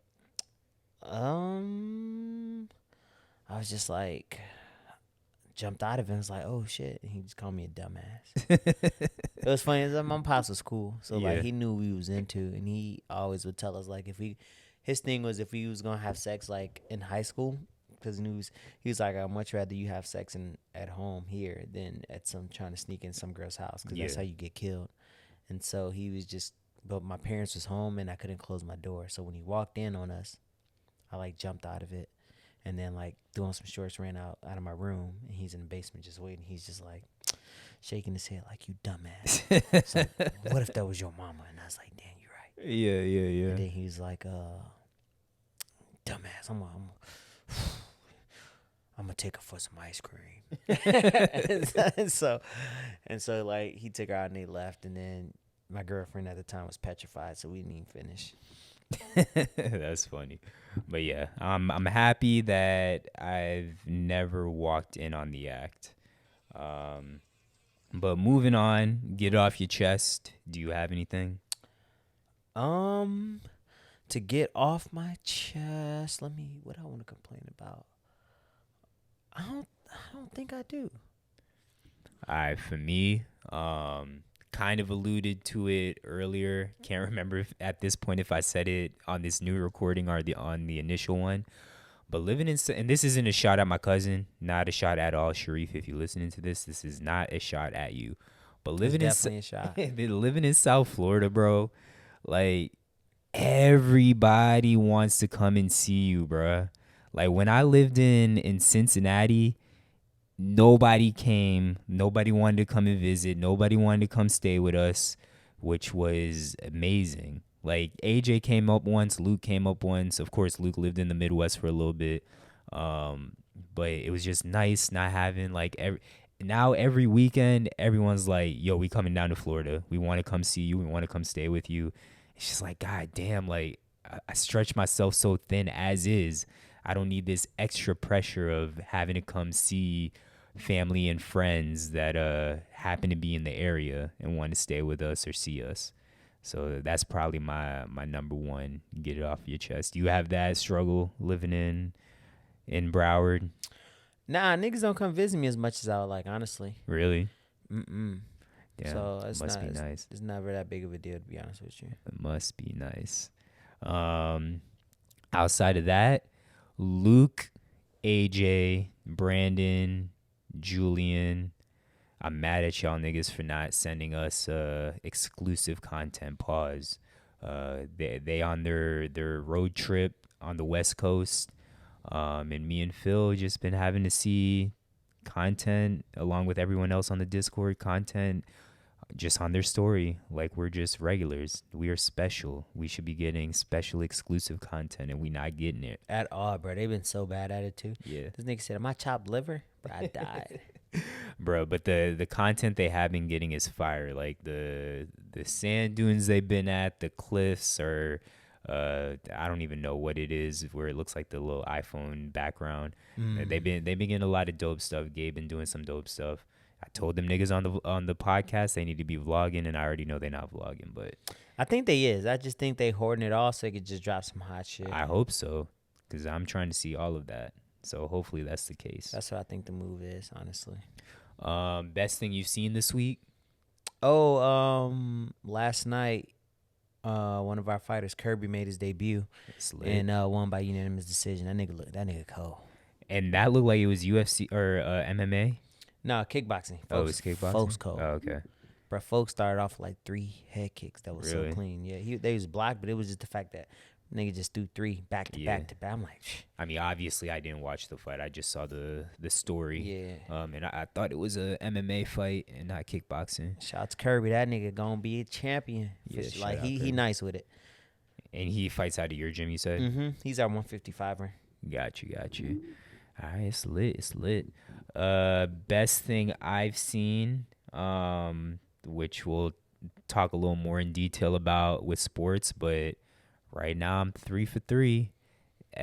A: I was just like, jumped out of it and was like, oh shit. And he just called me a dumbass. It was funny. My pops was cool. So
B: Yeah.
A: like he knew what we was into, and he always would tell us like his thing was if we was gonna have sex like in high school, because he was like, I'd much rather you have sex at home here than at trying to sneak in some girl's house, because that's
B: Yeah.
A: how you get killed. And so he was just, but my parents was home and I couldn't close my door. So when he walked in on us, I like jumped out of it, and then like doing some shorts, ran out of my room, and he's in the basement just waiting. He's just like shaking his head like, you dumbass. It's like, what if that was your mama? And I was like, damn, you're right.
B: Yeah.
A: And then he was like, dumbass, I'm gonna take her for some ice cream. and so like he took her out and they left, and then my girlfriend at the time was petrified, so we didn't even finish.
B: That's funny. But yeah, I'm happy that I've never walked in on the act. But moving on, get it off your chest. Do you have anything?
A: To get off my chest, what I want to complain about. I don't think I do.
B: All right, for me, kind of alluded to it earlier. Can't remember at this point if I said it on this new recording or on the initial one. But and this isn't a shot at my cousin, not a shot at all, Sharif. If you're listening to this is not a shot at you. But living
A: definitely a shot.
B: living in South Florida, bro, like everybody wants to come and see you, bro. Like when I lived in Cincinnati, nobody came. Nobody wanted to come and visit. Nobody wanted to come stay with us, which was amazing. Like AJ came up once. Luke came up once. Of course, Luke lived in the Midwest for a little bit. But it was just nice not having like every weekend, everyone's like, yo, we coming down to Florida. We want to come see you. We want to come stay with you. It's just like, God damn, like I stretch myself so thin as is. I don't need this extra pressure of having to come see family and friends that happen to be in the area and want to stay with us or see us. So that's probably my number one. Get it off your chest. Do you have that struggle living in Broward?
A: Nah, niggas don't come visit me as much as I would like, honestly.
B: Really?
A: Mm-mm.
B: Damn.
A: So it's
B: Must
A: not,
B: be nice.
A: it's never that big of a deal, to be honest with you.
B: It must be nice. Outside of that, Luke, AJ, Brandon, Julian, I'm mad at y'all niggas for not sending us exclusive content. Pause. They on their road trip on the West Coast, and me and Phil just been having to see content along with everyone else on the Discord, content just on their story. Like, we're just regulars. We are special. We should be getting special exclusive content, and we not getting it.
A: At all, bro. They've been so bad at it, too.
B: Yeah.
A: This nigga said, am I chopped liver? Bro, I died.
B: Bro, but the content they have been getting is fire. Like the sand dunes they've been at, the cliffs, or I don't even know what it is, where it looks like the little iPhone background. They've been getting a lot of dope stuff. Gabe been doing some dope stuff. I told them niggas on the podcast they need to be vlogging, and I already know they're not vlogging, but
A: I think they is. I just think they hoarding it all so they could just drop some hot shit.
B: I hope so, because I'm trying to see all of that. So hopefully that's the case.
A: That's what I think the move is, honestly.
B: Best thing you've seen this week?
A: Oh, last night, one of our fighters, Kirby, made his debut
B: It's lit.
A: and won by unanimous decision. That nigga cold.
B: And that looked like it was UFC or MMA.
A: No, kickboxing.
B: Oh, it's kickboxing.
A: Folks cold.
B: Oh, okay.
A: Bro, folks started off with like 3 head kicks that was
B: Really?
A: so clean. Yeah, they was blocked, but it was just the fact that nigga just threw 3 back to back to back. I'm like,
B: I mean, obviously, I didn't watch the fight. I just saw the story.
A: yeah.
B: And I thought it was a MMA fight and not kickboxing.
A: Shout out to Kirby. That nigga gonna be a champion.
B: Yeah,
A: For-
B: shout
A: like
B: out
A: he
B: Kirby.
A: nice with it.
B: And he fights out of your gym, you said?
A: Mm-hmm. He's our 155er.
B: Got you. All right, it's lit. Best thing I've seen, which we'll talk a little more in detail about with sports, but right now I'm 3 for 3.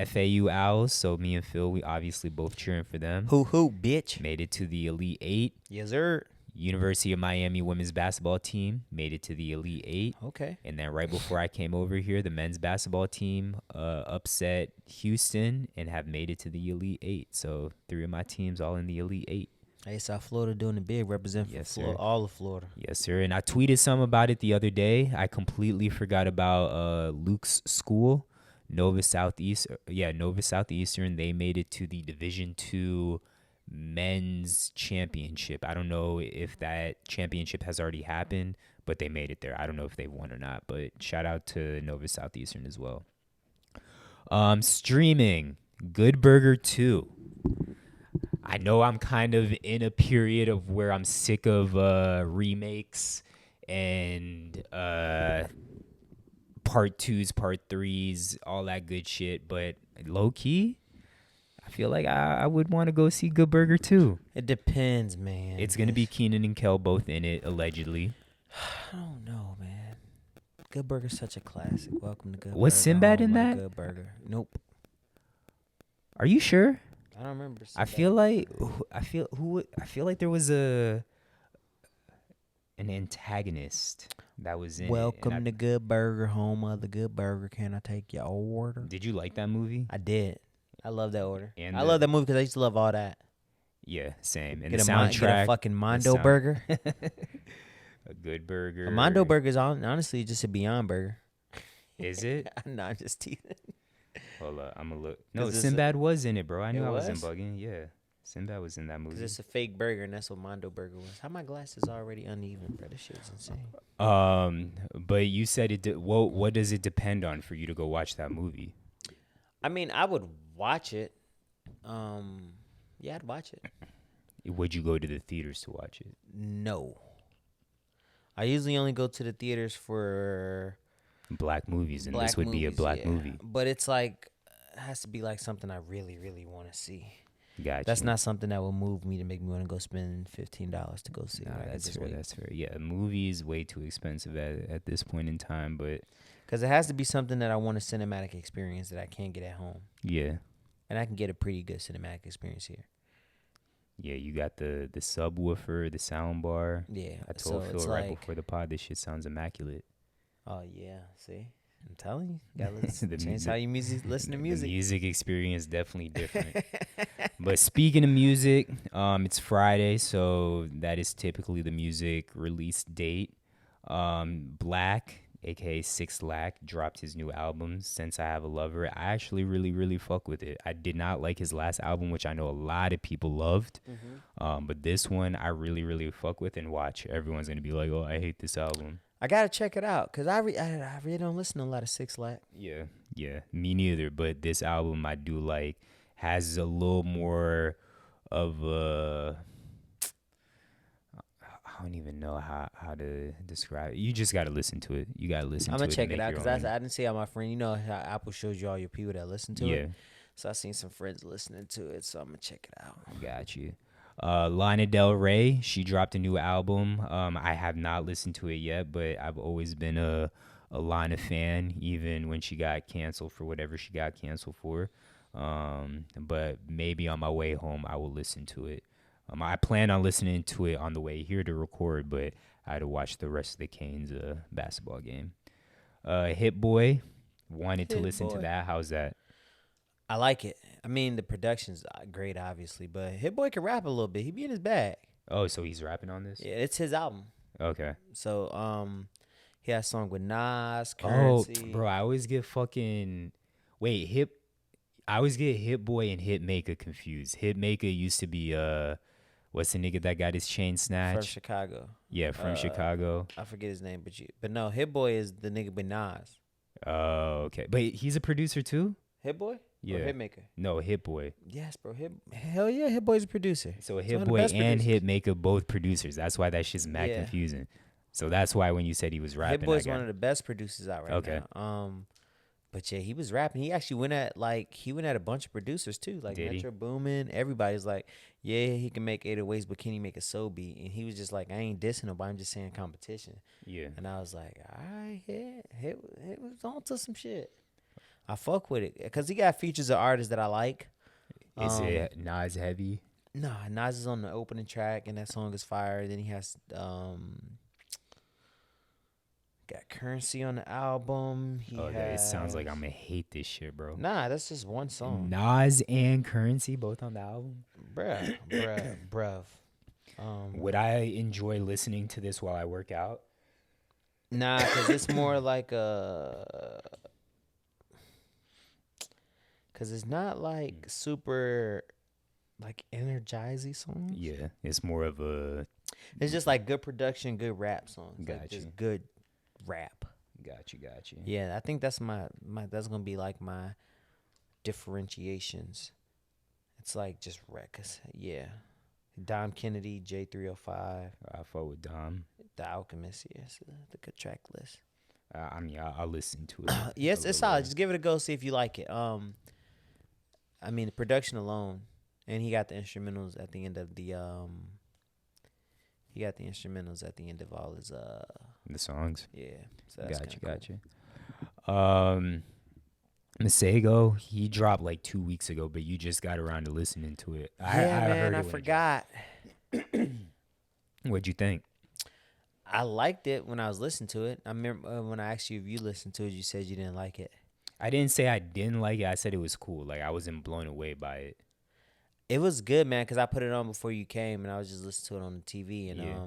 B: FAU Owls, so me and Phil, we obviously both cheering for them.
A: Who, bitch?
B: Made it to the Elite 8.
A: Yes, sir.
B: University of Miami women's basketball team made it to the Elite 8.
A: Okay.
B: And then right before I came over here, the men's basketball team upset Houston and have made it to the Elite 8. So 3 of my teams all in the Elite 8.
A: Hey, South Florida doing it big, represent for
B: Yes,
A: Florida,
B: sir.
A: all of Florida.
B: Yes, sir. And I tweeted some about it the other day. I completely forgot about Luke's school, Nova Southeastern. They made it to the Division II men's championship. I don't know if that championship has already happened, but they made it there. I don't know if they won or not, but shout out to Nova Southeastern as well. Streaming Good Burger 2. I know I'm kind of in a period of where I'm sick of remakes and part 2s, part 3s, all that good shit, but low key, I feel like I would want to go see Good Burger 2.
A: It depends, man.
B: It's going to be Keenan and Kel both in it, allegedly.
A: I don't know, man. Good Burger's such a classic. Welcome to Good Burger.
B: Was Sinbad in
A: home of the
B: that?
A: Good Burger. Nope.
B: Are you sure?
A: I don't remember.
B: I
A: Sinbad.
B: feel like there was an antagonist that was in it,
A: Welcome
B: and
A: to Good Burger, home of the Good Burger. Can I take your order?
B: Did you like that movie?
A: I did. I love that order.
B: And
A: I love that movie because I used to love all that.
B: Yeah, same. And
A: Get
B: the
A: a,
B: soundtrack,
A: get a fucking Mondo
B: sound-
A: burger.
B: a Good Burger.
A: A Mondo burger is honestly just a Beyond Burger.
B: Is it?
A: No, I'm just teasing.
B: Hold up, I'm gonna look. No,
A: 'Cause it's
B: Sinbad was in it, bro. I knew
A: It
B: I wasn't
A: was?
B: bugging. Yeah, Sinbad was in that movie.
A: Because it's a fake burger, and that's what Mondo burger was. How my glasses already uneven, bro? This shit's insane.
B: But you said it. What does it depend on for you to go watch that movie?
A: I mean, I would watch it. Yeah, I'd watch it.
B: Would you go to the theaters to watch it?
A: No. I usually only go to the theaters for
B: Black movies, and
A: black
B: this would be a
A: movies,
B: black
A: yeah.
B: movie.
A: But it's like, it has to be like something I really, really want to see.
B: Gotcha.
A: That's not something that will move me to make me want to go spend $15 to go see.
B: Nah,
A: Right?
B: that's fair. That's fair. Yeah, a movie is way too expensive at this point in time. But
A: Because it has to be something that I want a cinematic experience that I can't get at home.
B: yeah,
A: And I can get a pretty good cinematic experience here.
B: yeah, you got the subwoofer, the sound bar.
A: Yeah.
B: I told
A: so
B: Phil
A: it's
B: right
A: like,
B: before the pod, this shit sounds immaculate.
A: Oh yeah, see, I'm telling you, gotta listen,
B: The
A: change
B: mu-
A: how you listen to
B: The
A: music.
B: music experience definitely different. But speaking of music, it's Friday, so that is typically the music release date. Black, aka Six Lack, dropped his new album, Since I Have a Lover. I actually really, really fuck with it. I did not like his last album, which I know a lot of people loved. But this one I really, really fuck with and watch. Everyone's gonna be like, "Oh, I hate this album."
A: I gotta check it out because I really don't listen to a lot of Six Lack.
B: Yeah, me neither. But this album I do like has a little more of a I don't even know how to describe it. You just gotta listen to it. You gotta listen
A: I'm
B: to
A: gonna
B: it.
A: check
B: and
A: it out
B: make
A: because
B: your
A: I
B: own.
A: didn't see how my friend. You know how Apple shows you all your people that listen to
B: Yeah,
A: it. So I seen some friends listening to it, so I'm gonna check it out.
B: got you. Lana Del Rey, she dropped a new album. I have not listened to it yet, but I've always been a Lana fan, even when she got canceled for whatever she got canceled for. But maybe on my way home, I will listen to it. I plan on listening to it on the way here to record, but I had to watch the rest of the Canes basketball game. Hit Boy, wanted to
A: Hit
B: listen to
A: Boy.
B: that. How's that?
A: I like it. I mean, the production's great, obviously, but Hit Boy can rap a little bit. He be in his bag.
B: Oh, so he's rapping on this?
A: Yeah, it's his album.
B: Okay.
A: So he has a song with Nas,
B: Oh,
A: Currency.
B: bro, I always get fucking wait, I always get Hit Boy and Hitmaker confused. Hitmaker used to be what's the nigga that got his chain
A: from
B: snatched?
A: Chicago.
B: Yeah, from Chicago.
A: I forget his name, but no, Hit Boy is the nigga with Nas.
B: Oh, okay. But he's a producer too?
A: Hit Boy?
B: Yeah.
A: Or Hitmaker?
B: No, Hit Boy.
A: Yes, bro. Hell yeah, Hit Boy's a producer.
B: So
A: He's
B: Hit
A: one of the
B: Boy
A: best
B: and
A: producers.
B: Hitmaker both producers. That's why that shit's mad
A: Yeah.
B: confusing. So that's why when you said he was rapping,
A: Hit Boy's
B: I got
A: one of the best producers out right
B: Okay.
A: now. But yeah, he was rapping. He actually went at a bunch of producers too, like
B: Did he?
A: Metro Boomin. Everybody's like, yeah, he can make 808s, but can he make a soul beat? And he was just like, I ain't dissing nobody. I'm just saying competition.
B: Yeah.
A: And I was like, all right, yeah, it was on to some shit. I fuck with it because he got features of artists that I like.
B: Is it Nas heavy?
A: Nah, Nas is on the opening track, and that song is fire. Then he has got Currency on the album. He
B: It sounds like
A: has-
B: I'm gonna hate this shit, bro.
A: Nah, that's just one song.
B: Nas and Currency both on the album.
A: Bruh.
B: Would I enjoy listening to this while I work out?
A: Nah, because it's more like because it's not like super like energizing songs.
B: Yeah, it's more of a
A: It's just like good production, good rap songs. Like
B: Got
A: just
B: you.
A: good rap.
B: got you.
A: Yeah, I think that's my that's gonna be like my differentiations. It's like just records. Yeah. Dom Kennedy, J305,
B: I fuck with Dom.
A: The Alchemist. Yes, the good track list.
B: I mean, I'll listen to it.
A: Yes,
B: a
A: it's
B: little
A: solid. Just give it a go, see if you like it. I mean, the production alone, and he got the instrumentals at the end of the He got the instrumentals at the end of all his
B: the songs.
A: yeah. So that's
B: Got
A: kinda
B: you. Masego, he dropped like 2 weeks ago, but you just got around to listening to it.
A: Cool. Yeah, man,
B: heard
A: I
B: it when it
A: forgot.
B: dropped. What'd you think?
A: I liked it when I was listening to it. I remember when I asked you if you listened to it, you said you didn't like it.
B: I didn't say I didn't like it. I said it was cool. Like I wasn't blown away by it.
A: It was good, man, because I put it on before you came, and I was just listening to it on the TV, and
B: Yeah.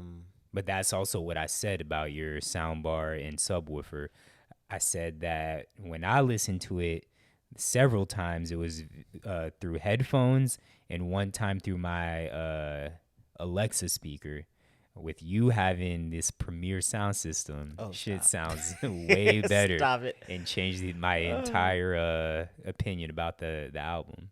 B: But that's also what I said about your soundbar and subwoofer. I said that when I listened to it several times, it was through headphones and one time through my Alexa speaker. With you having this Premier sound system, shit sounds way better.
A: Stop it.
B: And changed my entire opinion about the album.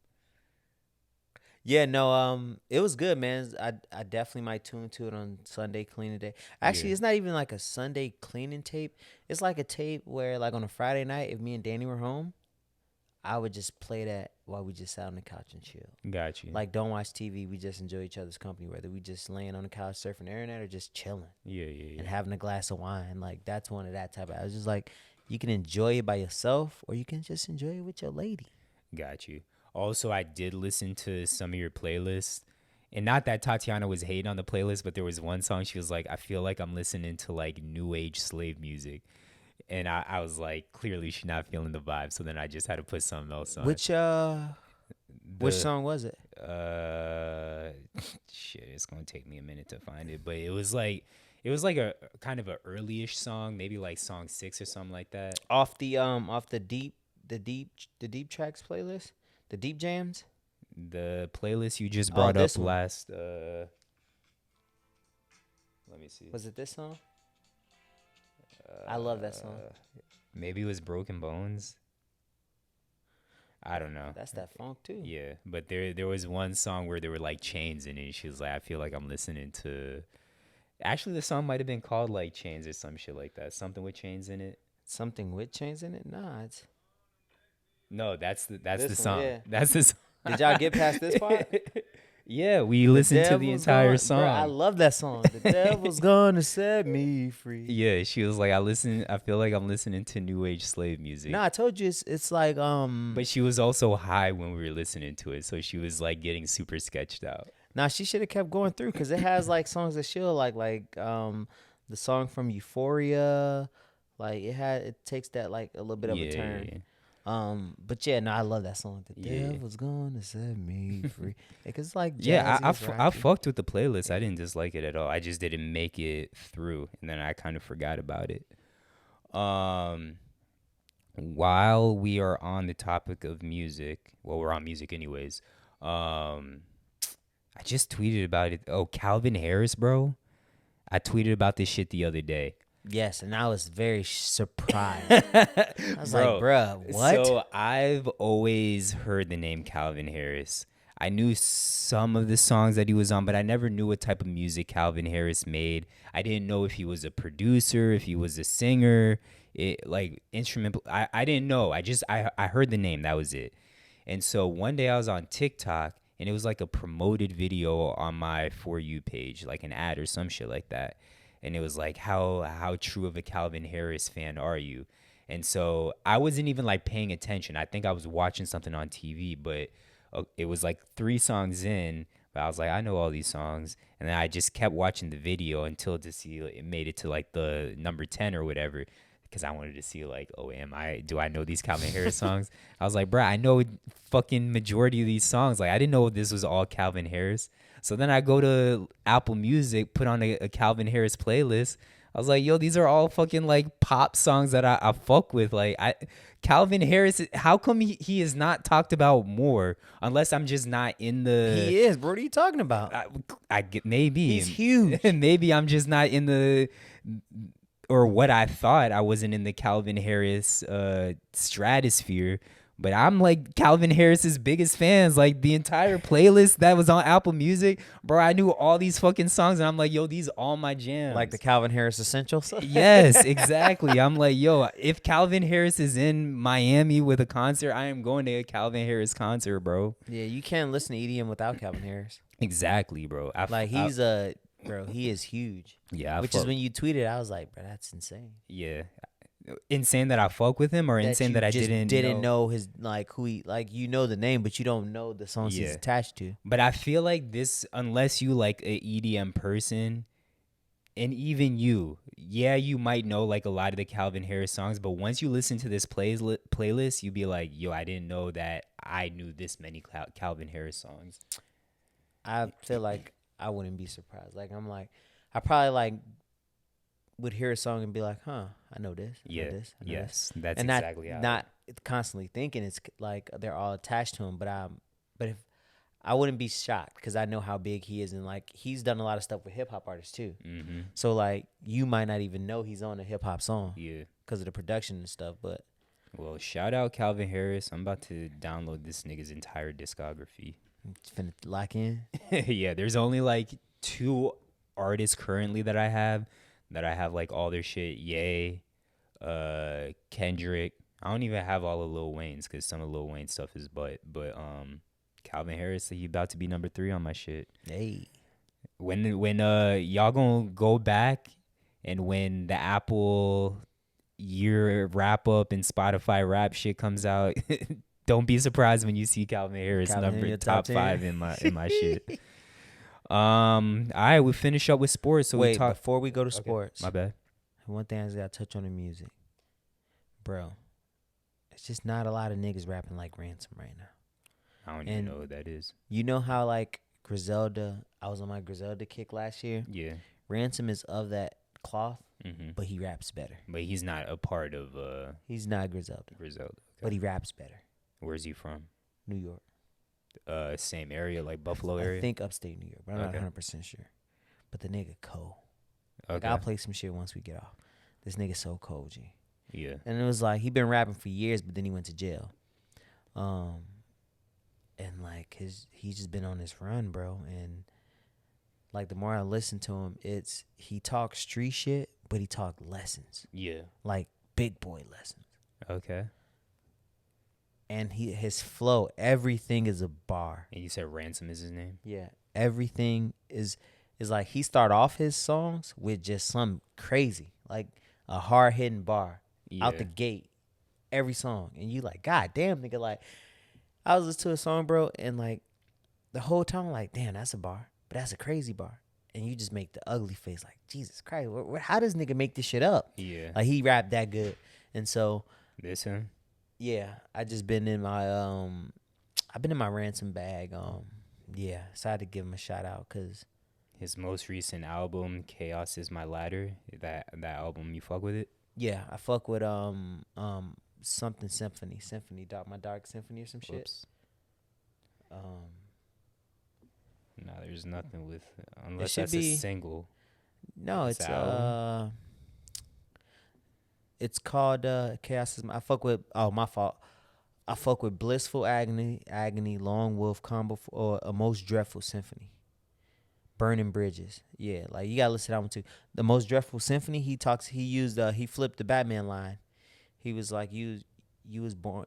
A: Yeah, no, it was good, man. I definitely might tune to it on Sunday cleaning day. Actually,
B: Yeah.
A: it's not even like a Sunday cleaning tape. It's like a tape where, like, on a Friday night, if me and Danny were home, I would just play that while we just sat on the couch and chill.
B: Got you.
A: Like, don't watch TV. We just enjoy each other's company, whether we just laying on the couch surfing the internet or just chilling
B: yeah.
A: and having a glass of wine. Like, that's one of that type of. I was just like, you can enjoy it by yourself, or you can just enjoy it with your lady.
B: Got you. Also, I did listen to some of your playlists. And not that Tatiana was hating on the playlist, but there was one song she was like, I feel like I'm listening to like new age slave music. And I was like, clearly she's not feeling the vibe. So then I just had to put something else on.
A: Which song was it?
B: Shit, it's gonna take me a minute to find it, but it was like a kind of a early-ish song, maybe like song 6 or something like that.
A: Off the deep tracks playlist, the deep jams.
B: The playlist you just brought up
A: this one.
B: last. Let me see.
A: Was it this song? I love that song.
B: Maybe it was Broken Bones. I don't know.
A: That's that funk too.
B: Yeah, but there was one song where there were like chains in it. She was like, I feel like I'm listening to. Actually, the song might have been called like Chains or some shit like that. Something with chains in it.
A: Something with chains in it? Nah, it's.
B: No, that's the
A: This one,
B: song.
A: yeah.
B: That's the song.
A: Did y'all get past this part?
B: Yeah, we listened to the entire song.
A: Bro, I love that song. The devil's gonna set me free.
B: Yeah, she was like, I feel like I'm listening to new age slave music.
A: Nah, I told you it's like
B: But she was also high when we were listening to it, so she was like getting super sketched out.
A: Nah, she should have kept going through because it has like songs that she'll like the song from Euphoria, like it takes that like a little bit of a turn.
B: Yeah.
A: But yeah, no, I love that song. The
B: Yeah.
A: devil's gonna set me free. It's like
B: Yeah, I
A: jazzy,
B: fucked with the playlist. I didn't dislike it at all. I just didn't make it through, and then I kind of forgot about it. While we are on the topic of music, well, we're on music anyways. I just tweeted about it. Oh, Calvin Harris, bro. I tweeted about this shit the other day.
A: Yes, and I was very surprised. I was like, bruh, what?
B: So I've always heard the name Calvin Harris. I knew some of the songs that he was on, but I never knew what type of music Calvin Harris made. I didn't know if he was a producer, if he was a singer, like instrumental. I didn't know. I heard the name. That was it. And so one day I was on TikTok, and it was like a promoted video on my For You page, like an ad or some shit like that. And it was like, how true of a Calvin Harris fan are you? And so I wasn't even like paying attention. I think I was watching something on TV, but it was like 3 songs in. But I was like, I know all these songs. And then I just kept watching the video until to see it made it to like the number 10 or whatever. Because I wanted to see like, do I know these Calvin Harris songs? I was like, bruh, I know fucking majority of these songs. Like, I didn't know this was all Calvin Harris. So then I go to Apple Music, put on a Calvin Harris playlist. I was like, yo, these are all fucking like pop songs that I fuck with. Like Calvin Harris, how come he is not talked about more? Unless I'm just not in the.
A: He is, bro. What are you talking about?
B: I get maybe
A: He's huge.
B: Maybe I'm just not in the. Or what I thought, I wasn't in the Calvin Harris stratosphere. But I'm like Calvin Harris's biggest fans. Like the entire playlist that was on Apple Music, bro, I knew all these fucking songs. And I'm like, yo, these all my jams.
A: Like the Calvin Harris Essentials?
B: Yes, exactly. I'm like, yo, if Calvin Harris is in Miami with a concert, I am going to a Calvin Harris concert, bro.
A: Yeah, you can't listen to EDM without Calvin Harris.
B: Exactly, bro.
A: Bro, he is huge.
B: Yeah.
A: Which is when you tweeted, I was like, bro, that's insane.
B: Yeah. Insane that I fuck with him, or insane that I didn't
A: know his like who he like. You know the name, but you don't know the songs he's attached to.
B: But I feel like this, unless you like a EDM person, and even you might know like a lot of the Calvin Harris songs. But once you listen to this playlist, you be like, yo, I didn't know that I knew this many Calvin Harris songs.
A: I feel like I wouldn't be surprised. Like I probably like would hear a song and be like, huh, I know this. I know this. I know
B: Yes,
A: this.
B: that's
A: and
B: exactly how.
A: Not constantly thinking it's like they're all attached to him, but if I wouldn't be shocked because I know how big he is, and like he's done a lot of stuff with hip hop artists too.
B: Mm-hmm.
A: So like you might not even know he's on a hip hop song, because of the production and stuff. But
B: well, shout out Calvin Harris. I'm about to download this nigga's entire discography.
A: Finna lock in.
B: Yeah, there's only like 2 artists currently that I have like all their shit. Ye, Kendrick. I don't even have all of Lil Wayne's because some of Lil Wayne's stuff is but Calvin Harris, he about to be number 3 on my shit.
A: Hey,
B: when y'all gonna go back and when the Apple year wrap up and Spotify rap shit comes out, don't be surprised when you see Calvin Harris number top 5 in my shit. All right, we finish up with sports. So
A: wait, before we go to sports,
B: my bad.
A: one thing I just gotta touch on the music. bro, it's just not a lot of niggas rapping like Ransom right now.
B: I don't
A: And
B: even know what that is.
A: You know how like Griselda, I was on my Griselda kick last year.
B: Yeah.
A: Ransom is of that cloth,
B: Mm-hmm.
A: but he raps better.
B: But he's not a part of
A: He's not Griselda,
B: Griselda.
A: but he raps better.
B: Where's he from?
A: New York.
B: Same area, like Buffalo area?
A: I think upstate New York, but I'm
B: Okay.
A: not 100% sure. But the nigga cold.
B: Okay.
A: Like, I'll play some shit once we get off. This nigga so cold, G.
B: Yeah.
A: And it was like he been rapping for years, but then he went to jail. And like he's just been on this run, bro. And like the more I listen to him, he talks street shit, but he talk lessons,
B: Yeah.
A: like big boy lessons.
B: Okay.
A: And his flow, everything is a bar.
B: And you said Ransom is his name?
A: Yeah, everything is like he start off his songs with just some crazy, like a hard hitting bar out the gate, every song, and you like, God damn, nigga, like I was listening to a song, bro, and like the whole time, I'm like, damn, that's a bar, but that's a crazy bar, and you just make the ugly face, like Jesus Christ, how does nigga make this shit up?
B: Yeah.
A: Like he rapped that good, and so
B: This him?
A: yeah, I just been in my I've been in my Ransom bag. Yeah, so I had to give him a shout out because
B: His most recent album, Chaos Is My Ladder. That album, you fuck with it?
A: yeah, I fuck with something Symphony, my Dark Symphony or some shit.
B: Whoops. No, there's nothing with unless
A: should
B: that's
A: be-
B: a single.
A: No,
B: It's
A: it's
B: an album?
A: it's called Chaos Is My. I fuck with my fault. I fuck with Blissful Agony, Lone Wolf Combo, or A Most Dreadful Symphony. Burning Bridges. Yeah, like you gotta listen to that one too. The Most Dreadful Symphony, he flipped the Batman line. He was like, you was born.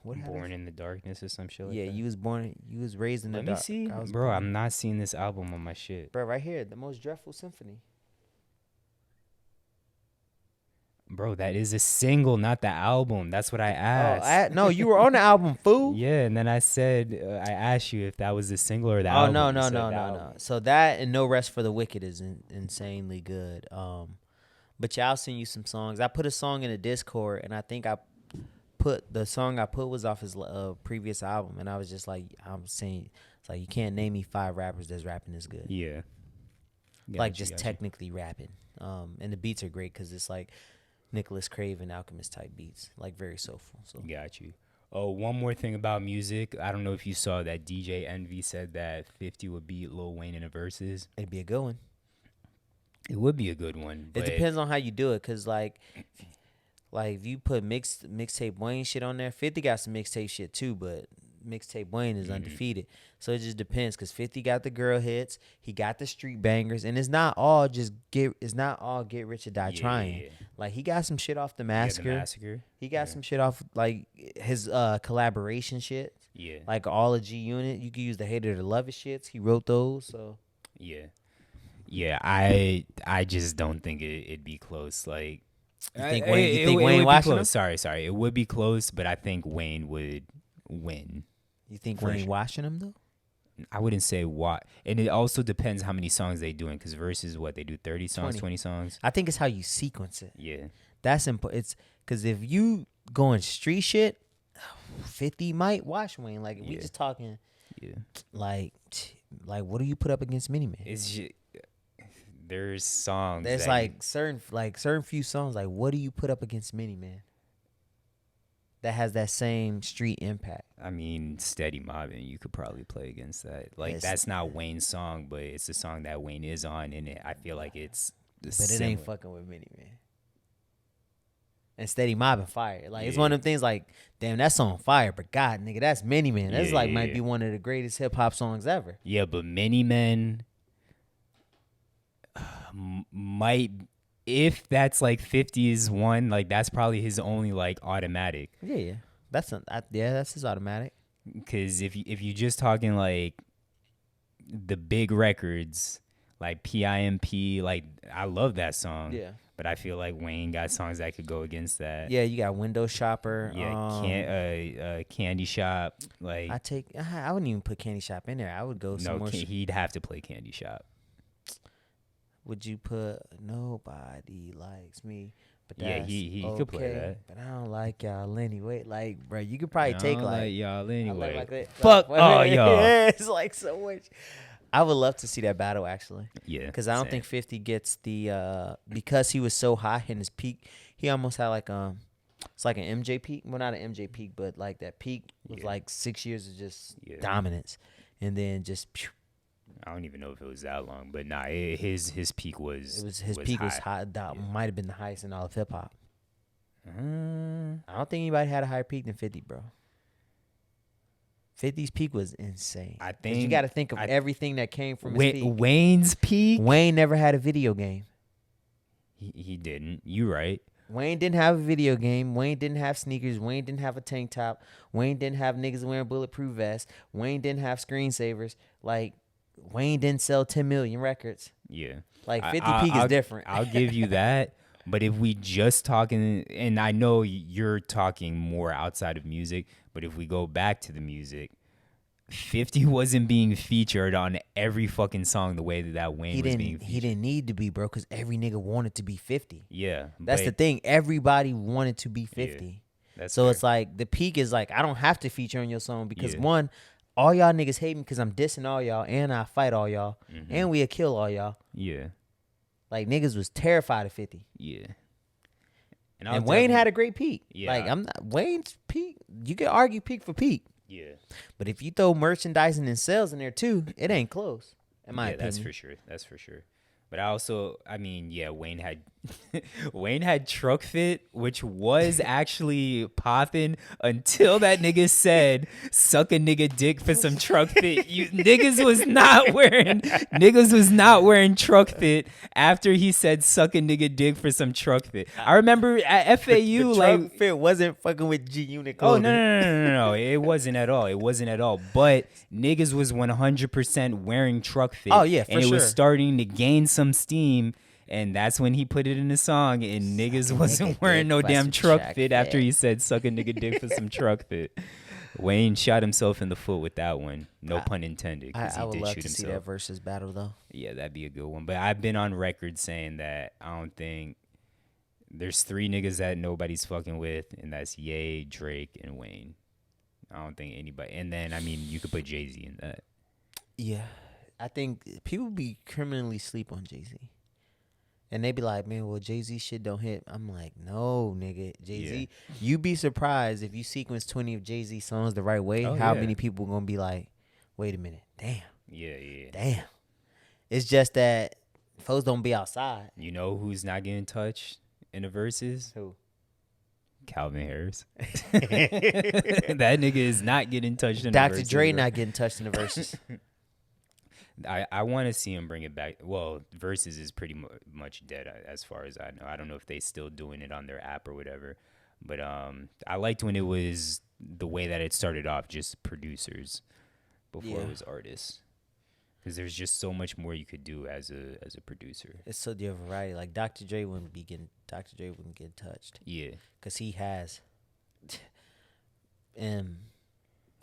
A: What happened?
B: Born in the Darkness or some shit like
A: Yeah,
B: that.
A: you was raised in the
B: Let me
A: dark.
B: see.
A: I was
B: Bro,
A: born-
B: I'm not seeing this album on my shit.
A: Bro, right here, The Most Dreadful Symphony.
B: Bro, that is a single, not the album. That's what I asked.
A: No, you were on the album, fool.
B: Yeah, and then I said, I asked you if that was the single or the
A: Oh
B: album.
A: no,
B: You
A: no,
B: said
A: no,
B: the
A: no,
B: album.
A: no. So that and No Rest for the Wicked is insanely good. But yeah, I'll send you some songs. I put a song in the Discord, and I think the song I put was off his previous album, and I was just like, I'm saying, it's like you can't name me 5 rappers that's rapping this good,
B: Yeah.
A: like
B: Gotcha,
A: just
B: gotcha.
A: technically rapping. And the beats are great because it's like Nicholas Crave and Alchemist type beats, like very soulful. So
B: Got you. Oh, one more thing about music. I don't know if you saw that DJ Envy said that 50 would beat Lil Wayne in a verses.
A: it'd be a good one.
B: It would be a good one.
A: It
B: But
A: depends on how you do it, cause like if you put mixtape Wayne shit on there, 50 got some mixtape shit too, but mixtape Wayne is undefeated. So it just depends, cause 50 got the girl hits, he got the street bangers, and it's not all get rich or die trying.
B: Yeah.
A: Like he got some shit off the
B: Yeah,
A: Massacre.
B: the Massacre.
A: He got some shit off like his collaboration shit,
B: Yeah.
A: like all of G Unit. You could use the Hater to Love It shits. He wrote those, so
B: Yeah. Yeah, I just don't think it'd be close. Like,
A: you think Wayne
B: would be
A: watching him?
B: close. Sorry. It would be close, but I think Wayne would win.
A: You think
B: For
A: Wayne
B: sure.
A: watching him though?
B: I wouldn't say what. And it also depends how many songs they doing, because versus what they do, 30 songs,
A: 20.
B: 20 songs.
A: I think it's how you sequence it.
B: Yeah.
A: That's important. It's because if you going street shit, 50 might watch Wayne. Like if we
B: Yeah.
A: just talking
B: Yeah.
A: like what do you put up against Mini Man?
B: It's just, there's songs.
A: There's
B: that
A: certain few songs. Like what do you put up against Mini Man? That has that same street impact.
B: I mean, Steady Mobbin', you could probably play against that. Like,
A: Yes.
B: that's not Wayne's song, but it's a song that Wayne is on, and I feel like it's
A: But it
B: similar.
A: ain't fucking with Mini Man. And Steady Mobbin' fire. Like it's
B: Yeah.
A: one of them things. Like damn, that song fire. But God, nigga, that's Mini Man. That's
B: Yeah,
A: like
B: yeah,
A: might
B: yeah.
A: be one of the greatest hip hop songs ever.
B: Yeah, but Many Men might, if that's like 50's one, like that's probably his only like automatic.
A: Yeah. That's his automatic.
B: Because if you just talking like the big records, like PIMP, like I love that song.
A: Yeah.
B: But I feel like Wayne got songs that could go against that.
A: Yeah, you got Window Shopper.
B: Yeah, Candy Shop. Like,
A: I wouldn't even put Candy Shop in there. I would go some
B: no,
A: more.
B: he'd have to play Candy Shop.
A: Would you put Nobody Likes Me But
B: Yeah,
A: that's
B: he could play that.
A: But I don't like y'all anyway. Like, bro, you could probably
B: I
A: take
B: don't
A: like
B: y'all
A: I look
B: anyway.
A: like that.
B: Fuck
A: Like,
B: all y'all.
A: Yeah, it's like so much. I would love to see that battle actually,
B: Yeah,
A: because I don't
B: same.
A: think 50 gets the because he was so high in his peak. He almost had like it's like an MJ peak. Well, not an MJ peak, but like that peak was
B: Yeah.
A: like 6 years of just
B: Yeah.
A: dominance, and then just phew,
B: I don't even know if it was that long, but nah, his peak was
A: his peak was high. That might have been the highest in all of hip hop. I don't think anybody had a higher peak than 50, bro. 50's peak was insane.
B: I
A: 'Cause
B: think
A: you got to think of everything that came from his peak.
B: Wayne's peak.
A: Wayne never had a video game.
B: He didn't. You right.
A: Wayne didn't have a video game. Wayne didn't have sneakers. Wayne didn't have a tank top. Wayne didn't have niggas wearing bulletproof vests. Wayne didn't have screensavers. Like, Wayne didn't sell 10 million records.
B: Yeah.
A: Like, 50 peak is different.
B: I'll give you that. But if we just talking, and I know you're talking more outside of music, but if we go back to the music, 50 wasn't being featured on every fucking song the way that Wayne was being featured.
A: He didn't need to be, bro, because every nigga wanted to be 50.
B: Yeah.
A: That's the thing. Everybody wanted to be 50.
B: That's
A: so
B: fair.
A: it's like the peak is like, I don't have to feature on your song because
B: Yeah.
A: one, all y'all niggas hate me because I'm dissing all y'all and I fight all y'all and we'll kill all y'all.
B: Yeah.
A: Like, niggas was terrified of 50.
B: Yeah.
A: And Wayne had a great peak.
B: Yeah.
A: Like, I'm not Wayne's peak. You can argue peak for peak.
B: Yeah.
A: But if you throw merchandising and sales in there too, it ain't close. In my opinion.
B: That's for sure. That's for sure. But I mean, yeah, Wayne had Wayne had Trukfit, which was actually popping until that nigga said, "Suck a nigga dick for some Trukfit." You niggas was not wearing Trukfit after he said, "Suck a nigga dick for some Trukfit." I remember at FAU, like,
A: Trukfit wasn't fucking with G Unit
B: oh
A: clothing.
B: no, it wasn't at all. It wasn't at all. But niggas was 100% wearing Trukfit.
A: Oh, yeah, for
B: and it was
A: sure.
B: starting to gain some steam. And that's when he put it in the song. And niggas wasn't
A: nigga
B: wearing
A: dick
B: no
A: for
B: damn
A: some
B: Trukfit after
A: Trukfit.
B: he said suck a nigga dick for some Trukfit. Wayne shot himself in the foot with that one. No pun intended. Because
A: I
B: he
A: would
B: did
A: love
B: shoot
A: to see
B: himself.
A: that versus battle though.
B: Yeah, that'd be a good one. But I've been on record saying that I don't think there's 3 niggas that nobody's fucking with, and that's Ye, Drake, and Wayne. I don't think anybody. And then, I mean, you could put Jay-Z in that.
A: Yeah, I think people be criminally sleep on Jay-Z. And they be like, man, well, Jay-Z shit don't hit. I'm like, no, nigga. Jay-Z, you be surprised if you sequence 20 of Jay-Z songs the right way,
B: Oh,
A: how
B: yeah.
A: many people going to be like, wait a minute, damn,
B: Yeah.
A: damn. It's just that folks don't be outside.
B: You know who's not getting touched in the verses?
A: Who?
B: Calvin Harris. That nigga is not getting touched in the
A: Dr.
B: verses.
A: Dre
B: bro.
A: not getting touched in the verses.
B: I want to see him bring it back. Well, verses is pretty much dead as far as I know. I don't know if they still doing it on their app or whatever. But I liked when it was the way that it started off, just producers before it was artists. Because there's just so much more you could do as a producer.
A: It's so different variety. Like Dr. Dre wouldn't get touched.
B: Yeah.
A: Cause he has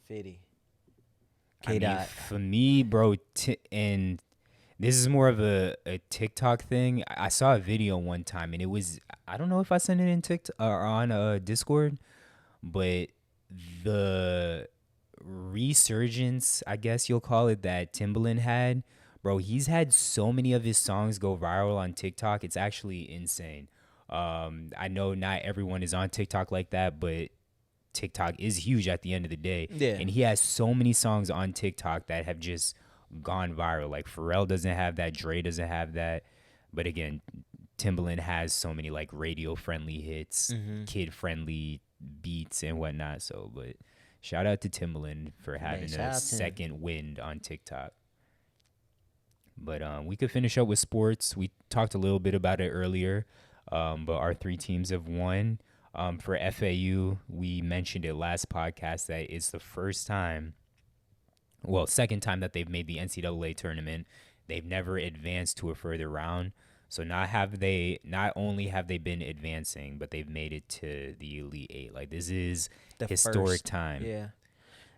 A: 50.
B: I mean,
A: K-Dot.
B: for me, bro, and this is more of a TikTok thing. I saw a video one time, and it was, I don't know if I sent it in TikTok or on Discord, but the resurgence, I guess you'll call it, that Timbaland had, bro, he's had so many of his songs go viral on TikTok. It's actually insane. I know not everyone is on TikTok like that, but TikTok is huge at the end of the day.
A: Yeah.
B: And he has so many songs on TikTok that have just gone viral. Like Pharrell doesn't have that, Dre doesn't have that. But again, Timbaland has so many like radio friendly hits, kid friendly beats and whatnot. So, but shout out to Timbaland for having
A: shout
B: a
A: out to him.
B: second wind on TikTok. But we could finish up with sports. We talked a little bit about it earlier, but our 3 teams have won. For FAU, we mentioned it last podcast that it's the first time, well, second time that they've made the NCAA tournament. They've never advanced to a further round. So not only have they been advancing, but they've made it to the Elite 8. Like, this is
A: The
B: historic
A: first.
B: time.
A: Yeah.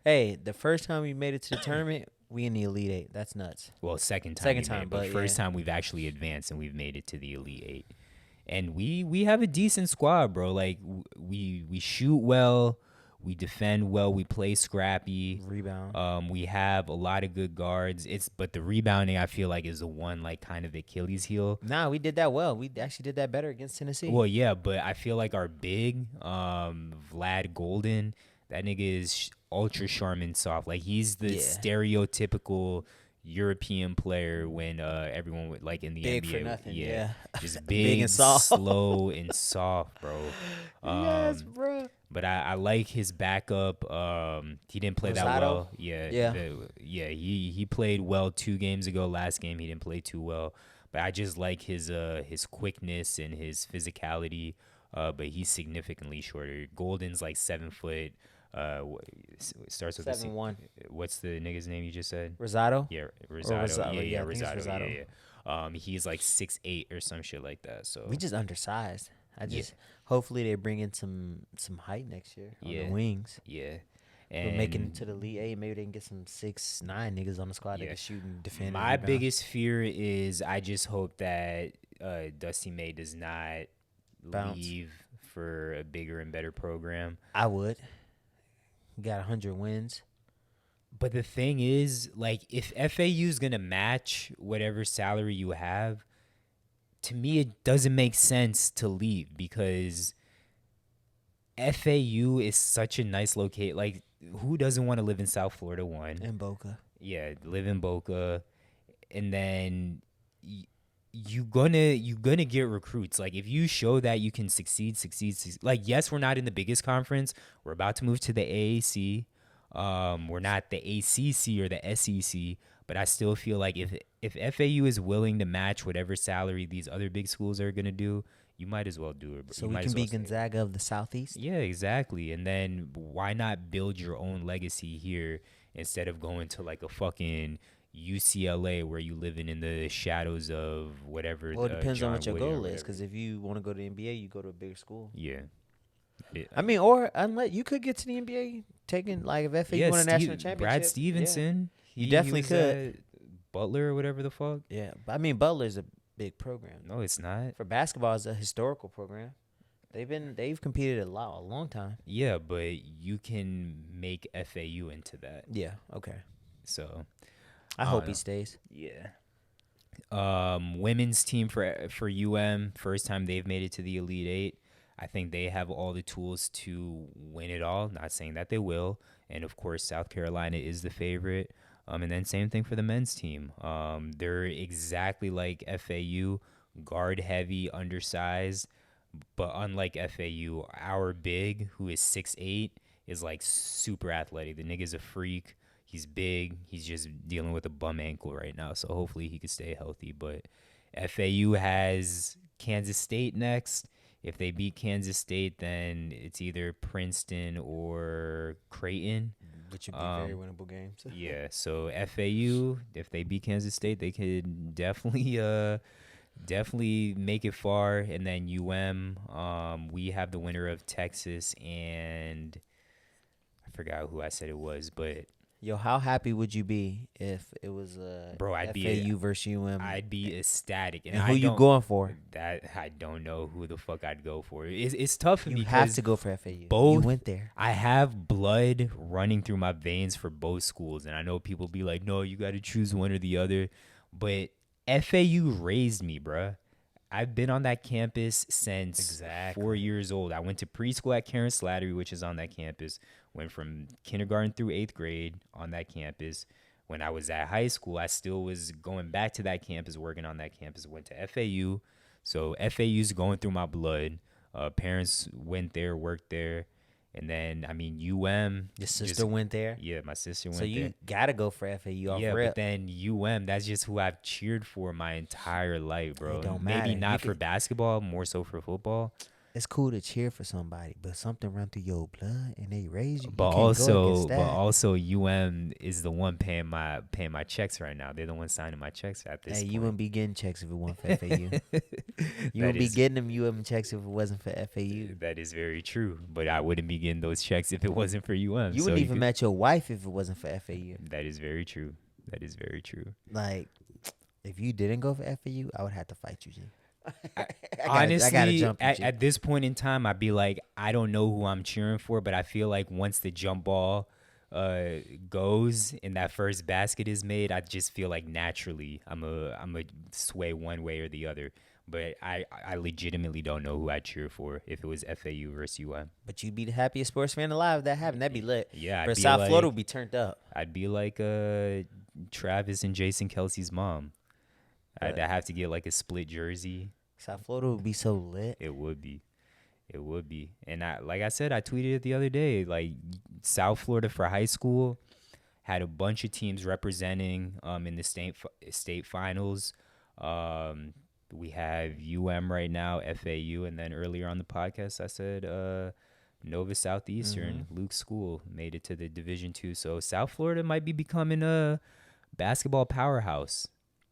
A: Hey, the first time we made it to the tournament, we in the Elite 8. That's nuts.
B: Well, second time.
A: Second
B: we made
A: time,
B: it, but
A: but
B: first
A: yeah.
B: time we've actually advanced and we've made it to the Elite 8. And we have a decent squad, bro. Like we shoot well, we defend well, we play scrappy.
A: Rebound.
B: We have a lot of good guards. But the rebounding I feel like is the one like kind of Achilles heel.
A: Nah, we did that well. We actually did that better against Tennessee.
B: Well, yeah, but I feel like our big Vlad Golden, that nigga is ultra Charmin soft. Like he's the
A: Yeah.
B: stereotypical European player when everyone would like in the
A: Big
B: NBA.
A: for nothing. Yeah.
B: Just
A: Big
B: big,
A: and soft.
B: slow and soft, bro.
A: Yes, bro.
B: But I like his backup. He didn't play that
A: Rosado?
B: well. Yeah.
A: Yeah.
B: He played well 2 games ago. Last game he didn't play too well. But I just like his quickness and his physicality. But he's significantly shorter. Golden's like 7 foot. Starts with
A: 7'1".
B: What's the nigga's name you just said?
A: Rosado.
B: Yeah,
A: Or
B: Rosado.
A: Rosado,
B: Yeah,
A: I think it's
B: Rosado.
A: Rosado.
B: Yeah. He's like 6'8" or some shit like that. So
A: We just undersized.
B: Yeah.
A: Hopefully they bring in some height next year on
B: Yeah.
A: the wings.
B: yeah.
A: We're
B: And
A: making it to the Elite Eight. Maybe they can get some 6'9" niggas on the squad that
B: Yeah.
A: can shoot and defend. and
B: my
A: rebound.
B: biggest fear is I just hope that Dusty May does not
A: Bounce.
B: leave for a bigger and better program.
A: I would. We got 100 wins.
B: But the thing is, like, if FAU is gonna match whatever salary you have, to me it doesn't make sense to leave because FAU is such a nice locate. Like, who doesn't want to live in South Florida? One,
A: In Boca.
B: yeah, live in Boca, and then you gonna get recruits. Like, if you show that you can succeed. Like, yes, we're not in the biggest conference. We're about to move to the AAC. We're not the ACC or the SEC, but I still feel like if FAU is willing to match whatever salary these other big schools are gonna do, you might as well do it.
A: So
B: You
A: we
B: might
A: can
B: as
A: be
B: well stay.
A: Gonzaga of the Southeast.
B: Yeah, exactly. And then why not build your own legacy here instead of going to like a fucking UCLA where you living in the shadows of whatever.
A: Well, it depends on
B: John
A: what your
B: Wood or
A: goal is.
B: whatever.
A: Because if you want to go to the NBA, you go to a bigger school.
B: Yeah.
A: I mean, or unless you could get to the NBA taking like if FAU
B: Yeah,
A: won a national
B: Steve-
A: championship.
B: Brad Stevenson.
A: You definitely
B: was
A: could.
B: at Butler or whatever the fuck.
A: Yeah, but I mean Butler's a big program.
B: No, it's not.
A: For basketball, it's a historical program. They've competed a long time.
B: Yeah, but you can make FAU into that.
A: Yeah. Okay.
B: So
A: I hope
B: know.
A: he stays.
B: yeah. Women's team for UM, first time they've made it to the Elite Eight. I think they have all the tools to win it all. Not saying that they will, and of course South Carolina is the favorite. And then same thing for the men's team. They're exactly like FAU, guard heavy, undersized, but unlike FAU, our big who is 6'8" is like super athletic. The nigga's a freak. He's big. He's just dealing with a bum ankle right now, so hopefully he could stay healthy. But FAU has Kansas State next. If they beat Kansas State, then it's either Princeton or Creighton.
A: Which would be very winnable games.
B: Yeah, so FAU, if they beat Kansas State, they could definitely make it far. And then we have the winner of Texas and I forgot who I said it was, but
A: Yo, how happy would you be if it was
B: Bro, I'd
A: FAU
B: be-
A: versus UM?
B: I'd be ecstatic.
A: and
B: I
A: who you
B: don't-
A: going for?
B: That I don't know who the fuck I'd go for. It's tough
A: You
B: because
A: have to go for FAU.
B: both-
A: You went there.
B: I have blood running through my veins for both schools, and I know people be like, "No, you got to choose one or the other." But FAU raised me, bruh. I've been on that campus since 4 years old. I went to preschool at Karen Slattery, which is on that campus. Went from kindergarten through 8th grade on that campus. When I was at high school, I still was going back to that campus, working on that campus. Went to FAU. So FAU's going through my blood. Parents went there, worked there. And then, I mean, UM.
A: Your sister went there.
B: Yeah, my sister went
A: So you
B: there.
A: gotta go for FAU off
B: Yeah,
A: rip.
B: but then UM, that's just who I've cheered for my entire life, bro.
A: It don't
B: Maybe
A: matter.
B: not
A: You
B: for
A: could-
B: basketball, more so for football.
A: It's cool to cheer for somebody, but something run through your blood and they raise you.
B: But
A: you can't go against that.
B: also UM is the one paying my checks right now. They're the one signing my checks at this
A: Hey,
B: point.
A: you wouldn't be getting checks if it wasn't for FAU. You
B: That
A: wouldn't be
B: is-
A: getting them UM checks if it wasn't for FAU.
B: That is very true, but I wouldn't be getting those checks if it wasn't for UM.
A: You
B: so
A: wouldn't even
B: could-
A: met your wife if it wasn't for FAU.
B: That is very true. That is very true.
A: Like, if you didn't go for FAU, I would have to fight you, G.
B: Honestly,
A: jump you, G.
B: at this point in time, I'd be like, I don't know who I'm cheering for, but I feel like once the jump ball goes and that first basket is made, I just feel like naturally I'm a sway one way or the other. But I legitimately don't know who I'd cheer for if it was FAU versus UM.
A: But you'd be the happiest sports fan alive if that happened. That'd be lit.
B: Yeah, I'd
A: But
B: be
A: South
B: like,
A: Florida would be turned up.
B: I'd be like Travis and Jason Kelsey's mom. I'd
A: But-
B: have to get like a split jersey.
A: South Florida would be so lit.
B: It would be. It would be. And like I said, I tweeted it the other day. Like South Florida for high school had a bunch of teams representing in the state finals. We have UM right now, FAU, and then earlier on the podcast I said Nova Southeastern, Luke's school made it to the Division II. So South Florida might be becoming a basketball powerhouse.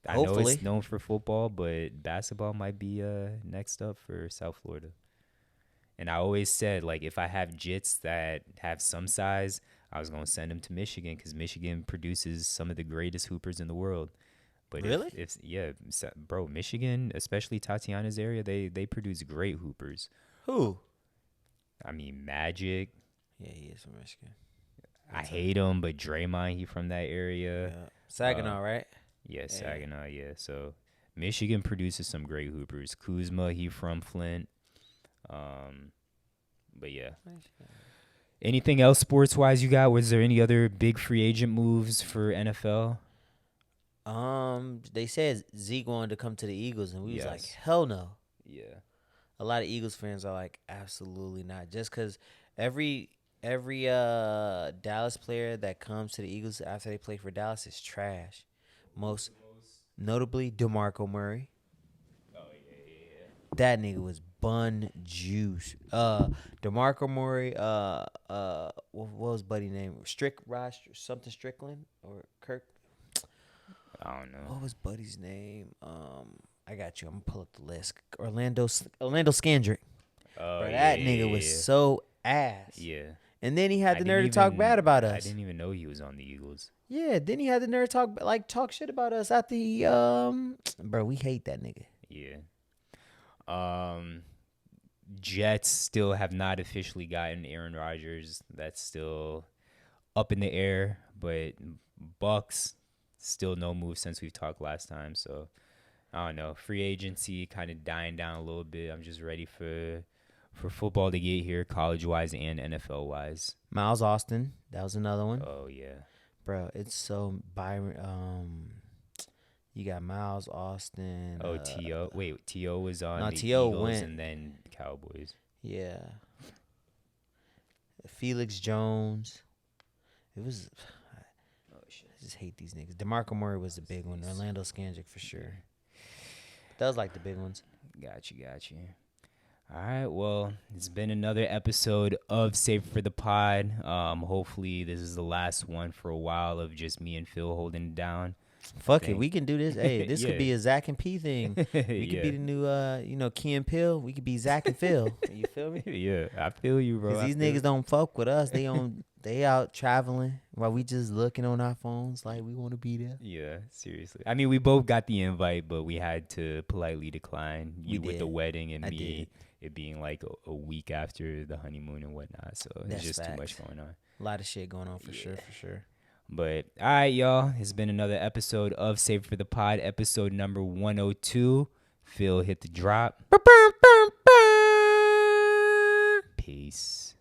B: I know
A: Hopefully.
B: it's known for football, but basketball might be next up for South Florida. And I always said, like, if I have jits that have some size, I was going to send them to Michigan because Michigan produces some of the greatest hoopers in the world. But
A: Really?
B: bro, Michigan, especially Tatiana's area, they produce great hoopers.
A: Who?
B: I mean, Magic.
A: Yeah, he is from Michigan.
B: I hate him, but Draymond, he from that area.
A: Yeah. Saginaw, right?
B: Yeah, Saginaw, yeah. So Michigan produces some great hoopers. Kuzma, he from Flint. But yeah. Anything else sports-wise you got? Was there any other big free agent moves for NFL?
A: They said Zeke wanted to come to the Eagles, and we was like,
B: Yes.
A: hell no.
B: Yeah.
A: A lot of Eagles fans are like, absolutely not. Just because every Dallas player that comes to the Eagles after they play for Dallas is trash. Most notably, DeMarco Murray. That nigga was bun juice. DeMarco Murray. What was Buddy name? Something Strickland or Kirk.
B: I don't know.
A: What was Buddy's name? I got you. I'm gonna pull up the list. Orlando Scandrick.
B: Oh,
A: Bro, that nigga was so ass.
B: Yeah.
A: And then he had
B: I
A: the
B: didn't
A: nerve to talk
B: even-
A: bad about
B: I
A: us.
B: didn't even know he was on the Eagles.
A: Yeah, then he had the nerve to talk shit about us after he bro, we hate that nigga.
B: Yeah. Jets still have not officially gotten Aaron Rodgers. That's still up in the air. But Bucks, still no move since we've talked last time. So, I don't know. Free agency kind of dying down a little bit. I'm just ready for football to get here, college-wise and NFL-wise.
A: Miles Austin, that was another one.
B: Oh, yeah.
A: Bro, it's so Byron. You got Miles Austin.
B: Oh, T.O. Wait, T.O. was on
A: no,
B: the
A: T.O.
B: Eagles
A: went.
B: and then Cowboys.
A: Yeah. Felix Jones. It was. I just hate these niggas. DeMarco Murray was the big one. Orlando Scandrick for sure. That was like the big ones.
B: Got you. All right, well, it's been another episode of Save for the Pod. Hopefully this is the last one for a while of just me and Phil holding it down.
A: Fuck it, we can do this. Hey, this could be
B: Yeah.
A: a Zach and P thing. We could
B: Yeah.
A: be the new, Key and Pill. We could be Zach and Phil. You feel me?
B: Yeah, I feel you, bro.
A: Because these niggas don't fuck with us. They out traveling while we just looking on our phones like we want to be there.
B: Yeah, seriously. I mean, we both got the invite, but we had to politely decline. You with the
A: did.
B: wedding and
A: I
B: me,
A: did.
B: it being like a week after the honeymoon and whatnot. So
A: That's
B: it's just too much
A: facts.
B: going on.
A: A lot of shit going on for sure.
B: But all right, y'all. It's been another episode of Save for the Pod, episode number 102. Phil hit the drop. Peace.